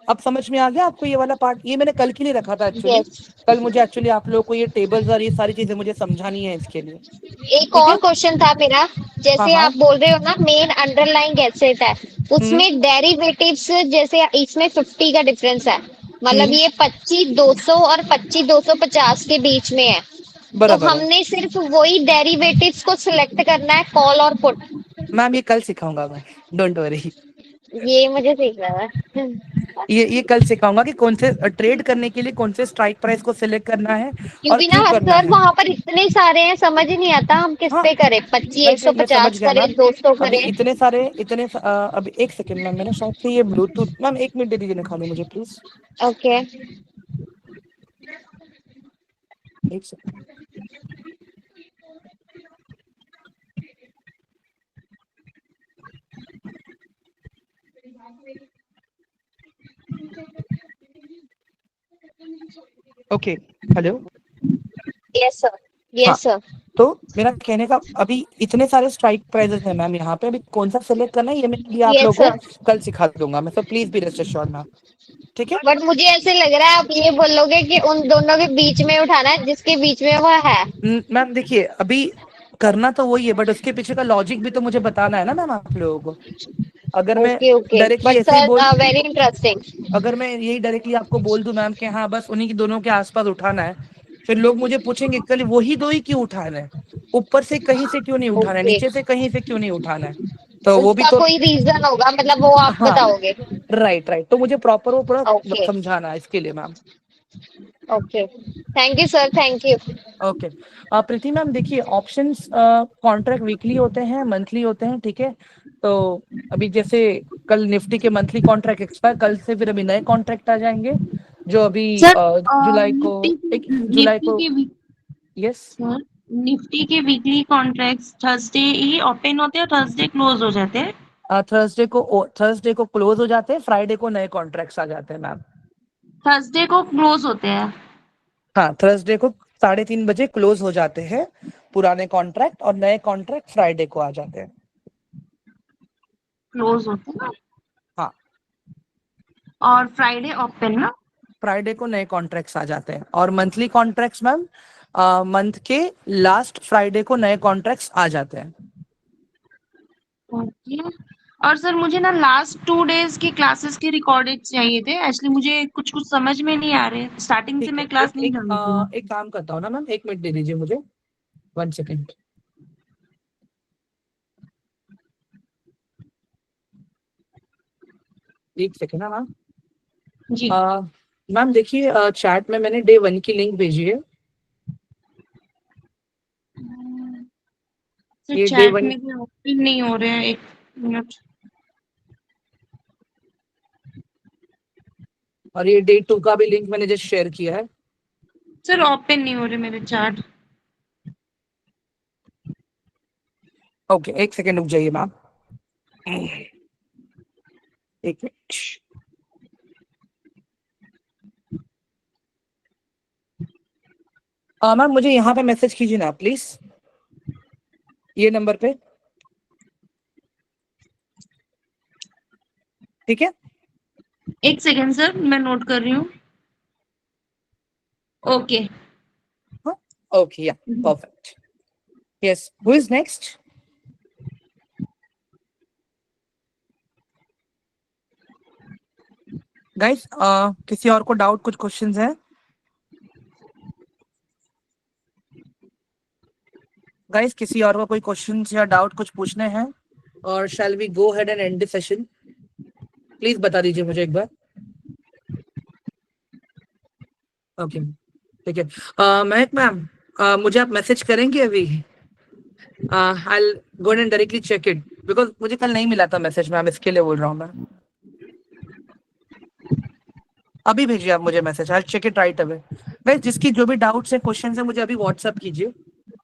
[SPEAKER 1] अब समझ में आ गया आपको ये वाला पार्ट? ये मैंने कल के लिए रखा था एक्चुअली।
[SPEAKER 2] यस।
[SPEAKER 1] कल मुझे एक्चुअली आप लोगों को ये टेबल्स और ये सारी चीजें मुझे समझानी है इसके लिए,
[SPEAKER 2] एक
[SPEAKER 1] ठीक
[SPEAKER 2] और
[SPEAKER 1] है।
[SPEAKER 2] क्वेश्चन था मेरा।
[SPEAKER 1] हाँ
[SPEAKER 2] जैसे
[SPEAKER 1] हाँ।
[SPEAKER 2] आप बोल रहे हो ना, मेन अंडरलाइंग एसेट है,
[SPEAKER 1] हम्म
[SPEAKER 2] उसमें डेरिवेटिव्स, जैसे इसमें 50 का डिफरेंस है, मतलब
[SPEAKER 1] हम्म
[SPEAKER 2] ये 25,200 और 25,250 के बीच में है। तो
[SPEAKER 1] बराबर है
[SPEAKER 2] हमने सिर्फ वही डेरिवेटिव्स को सिलेक्ट करना है, कॉल और पुट।
[SPEAKER 1] मैम, ये कल सिखाऊंगा मैं, डोंट वरी।
[SPEAKER 2] ये मुझे सीखना था।
[SPEAKER 1] ये कल सिखाऊंगा कि कौन से ट्रेड करने के लिए कौन से स्ट्राइक प्राइस को सिलेक्ट करना है और
[SPEAKER 2] क्योंकि ना
[SPEAKER 1] क्यों करना
[SPEAKER 2] सर
[SPEAKER 1] है।
[SPEAKER 2] वहां पर इतने सारे हैं, समझ ही नहीं आता हम किस
[SPEAKER 1] हाँ
[SPEAKER 2] पे करें, 25, एक
[SPEAKER 1] राइट
[SPEAKER 2] सौ
[SPEAKER 1] राइट, मैं समझ
[SPEAKER 2] पचास
[SPEAKER 1] गया
[SPEAKER 2] करे,
[SPEAKER 1] मैम।
[SPEAKER 2] 200
[SPEAKER 1] अभी
[SPEAKER 2] करे।
[SPEAKER 1] अभी एक सेकंड मैम, मैंने शायद से ये ब्लूटूथ, मैम एक मिनट दे दीजिए, निकालो मुझे प्लीज,
[SPEAKER 2] ओके।
[SPEAKER 1] एक second. Okay, hello.
[SPEAKER 2] Yes sir.
[SPEAKER 1] हाँ,
[SPEAKER 2] यस सर।
[SPEAKER 1] तो मेरा कहने का, अभी इतने सारे स्ट्राइक प्राइजेस हैं मैम यहाँ पे, अभी कौन सा सिलेक्ट करना है ये मैं ये आप
[SPEAKER 2] यस
[SPEAKER 1] लोगों
[SPEAKER 2] सर।
[SPEAKER 1] को कल सिखा दूंगा मैं, तो please be rest assured ma'am, ठीक है।
[SPEAKER 2] बट मुझे ऐसे लग रहा है आप ये बोलोगे कि उन दोनों के बीच में उठाना है जिसके बीच में वो है।
[SPEAKER 1] मैम देखिए, अभी करना तो वही है, बट उसके पीछे का लॉजिक भी तो मुझे बताना है ना मैम आप लोगों को। अगर मैं
[SPEAKER 2] ओके, ओके,
[SPEAKER 1] डायरेक्टली
[SPEAKER 2] बट
[SPEAKER 1] ऐसे ही बोल
[SPEAKER 2] सर वेरी इंटरेस्टिंग।
[SPEAKER 1] अगर मैं यही डायरेक्टली आपको बोल दूं मैम कि हाँ बस उन्हीं की दोनों के आसपास उठाना है, फिर लोग मुझे पूछेंगे कल वही दो ही क्यों उठाना है, ऊपर से कहीं से क्यों नहीं उठाना है,
[SPEAKER 2] ओके,
[SPEAKER 1] नीचे से कहीं से क्यों नहीं उठाना है, तो वो भी
[SPEAKER 2] उसका
[SPEAKER 1] तो।
[SPEAKER 2] कोई रीजन होगा, मतलब वो आप
[SPEAKER 1] हाँ
[SPEAKER 2] बताओगे।
[SPEAKER 1] राइट राइट, तो मुझे प्रॉपर वो पूरा
[SPEAKER 2] ओके।
[SPEAKER 1] समझाना है इसके लिए ma'am.
[SPEAKER 2] Okay, thank you sir, thank you.
[SPEAKER 1] Okay, Preeti ma'am देखिए, ऑप्शंस कॉन्ट्रैक्ट वीकली होते हैं, मंथली होते हैं, ठीक है। तो अभी जैसे कल निफ्टी के मंथली कॉन्ट्रैक्ट एक्सपायर, कल से फिर अभी नए कॉन्ट्रैक्ट आ जाएंगे जो अभी
[SPEAKER 3] सर
[SPEAKER 1] जुलाई को,
[SPEAKER 3] निफ्टी
[SPEAKER 1] एक जुलाई
[SPEAKER 3] निफ्टी
[SPEAKER 1] को,
[SPEAKER 3] के
[SPEAKER 1] यस।
[SPEAKER 3] सर निफ्टी के वीकली कॉन्ट्रैक्ट्स थर्सडे ही ओपन होते हैं, थर्सडे क्लोज हो जाते हैं।
[SPEAKER 1] थर्सडे को क्लोज हो जाते हैं, फ्राइडे को नए कॉन्ट्रैक्ट्स आ जाते हैं मैम।
[SPEAKER 3] थर्सडे को क्लोज होते हैं।
[SPEAKER 1] हाँ, थर्सडे को 3:30 बजे क्लोज हो जाते हैं पुराने कॉन्ट्रैक्ट, और नए कॉन्ट्रैक्ट फ्राइडे को आ जाते हैं।
[SPEAKER 3] क्लोज होते हैं
[SPEAKER 1] हाँ,
[SPEAKER 3] और फ्राइडे ओपन ना।
[SPEAKER 1] फ्राइडे को नए कॉन्ट्रैक्ट्स आ जाते हैं, और मंथली कॉन्ट्रैक्ट्स मैम मंथ के लास्ट फ्राइडे को नए कॉन्ट्रैक्ट्स आ जाते हैं।
[SPEAKER 3] ओके। और सर मुझे ना लास्ट 2 डेज की क्लासेस की रिकॉर्डेड चाहिए थे, एक्चुअली मुझे कुछ कुछ समझ में नहीं आ रहे, स्टार्टिंग से
[SPEAKER 1] ठीक है,
[SPEAKER 3] मैं क्लास
[SPEAKER 1] एक
[SPEAKER 3] नहीं
[SPEAKER 1] एक
[SPEAKER 3] कर रही हूँ।
[SPEAKER 1] एक काम करता हूँ ना मैम, 1 मिनट दे दीजिए मुझे, 1 सेकेंड, एक सेकेंड ना मैम।
[SPEAKER 3] जी।
[SPEAKER 1] मैम देखिए, चैट में मैंने डे 1 की लिंक भेजी है,
[SPEAKER 3] सर
[SPEAKER 1] ये
[SPEAKER 3] चैट
[SPEAKER 1] day1
[SPEAKER 3] में भी ओपन नहीं हो रहे हैं, 1 मिनट।
[SPEAKER 1] और ये day 2 का भी लिंक मैंने जस्ट शेयर किया है।
[SPEAKER 3] सर ओपन नहीं हो रहे मेरे चैट।
[SPEAKER 1] ओके, एक सेकेंड रुक जाइए मैम, एक मिनट। मैम मुझे यहाँ पे मैसेज कीजिए ना प्लीज, ये नंबर पे, ठीक है?
[SPEAKER 3] 1 सेकंड सर, मैं नोट कर रही हूँ। ओके।
[SPEAKER 1] ओके, या perfect. Yes, who is next? Guys, किसी और को डाउट, कुछ क्वेश्चंस है? गाइस, किसी और को कोई क्वेश्चंस या डाउट कुछ पूछने हैं, और shall we go head and end the session? Please बता दीजिए मुझे एक बार। ओके, ठीक है। महक मैम, मुझे आप मैसेज करेंगे अभी? I go and directly check it, because मुझे कल नहीं मिला था मैसेज मैम, इसके लिए बोल रहा हूँ मैं। अभी भेजिए आप मुझे message, I check it right away. Guys, जिसकी जो भी डाउट्स है, क्वेश्चंस है, मुझे अभी व्हाट्सअप कीजिए।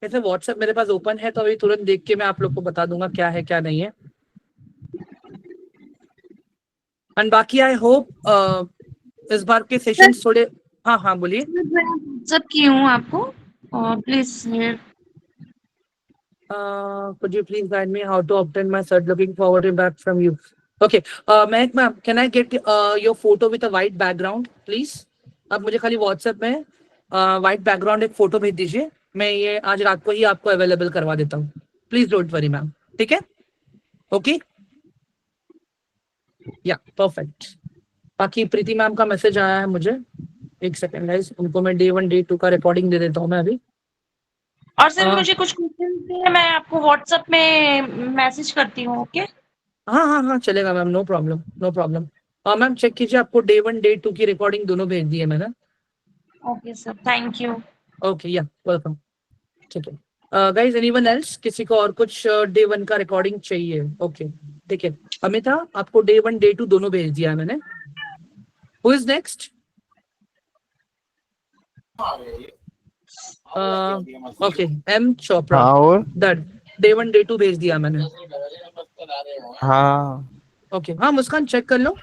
[SPEAKER 1] जैसे व्हाट्सअप मेरे पास ओपन है, तो अभी तुरंत देख के मैं आप लोग को बता दूंगा क्या है क्या नहीं है। एंड बाकी आई होप इस बार के सेशन थोड़े, हाँ हाँ बोलिए।
[SPEAKER 3] मैं व्हाट्सएप की हूँ आपको, और please share.
[SPEAKER 1] Could you please guide me how to obtain my cert? Looking forward to back from you. Okay, Mehak ma'am, can I get your photo with a white background, please? आप मुझे खाली WhatsApp में white background एक photo भेज दीजिए, मैं ये आज रात को ही आपको अवेलेबल करवा देता हूँ। प्लीज डोंट वरी मैम, ठीक है? ओके, या परफेक्ट। बाकी प्रीति मैम का मैसेज आया है मुझे, एक सेकेंड गाइस, उनको मैं day 1 day 2 का रिकॉर्डिंग दे देता हूँ मैं अभी।
[SPEAKER 3] और सर मुझे कुछ क्वेश्चन थे, मैं आपको व्हाट्सएप में मैसेज करती हूँ। ओके।
[SPEAKER 1] हाँ हाँ हाँ, चलेगा ma'am, no problem no problem. Ma'am check कीजिए, आपको day 1 day 2 की रिकॉर्डिंग दोनों भेज दी है मैंने।
[SPEAKER 3] Okay sir, thank you.
[SPEAKER 1] Okay, या वेलकम, ठीक है। गाइस, एनीवन एल्स, किसी को और कुछ day 1 का रिकॉर्डिंग चाहिए? ओके, ठीक है। अमिता, आपको day 1 day 2 दोनों भेज दिया है मैंने। Who is next? Okay, M Chopra,
[SPEAKER 4] हाँ और
[SPEAKER 1] डन। day 1 day 2 भेज दिया मैंने।
[SPEAKER 4] हाँ
[SPEAKER 1] ओके, हाँ मुस्कान चेक कर लो।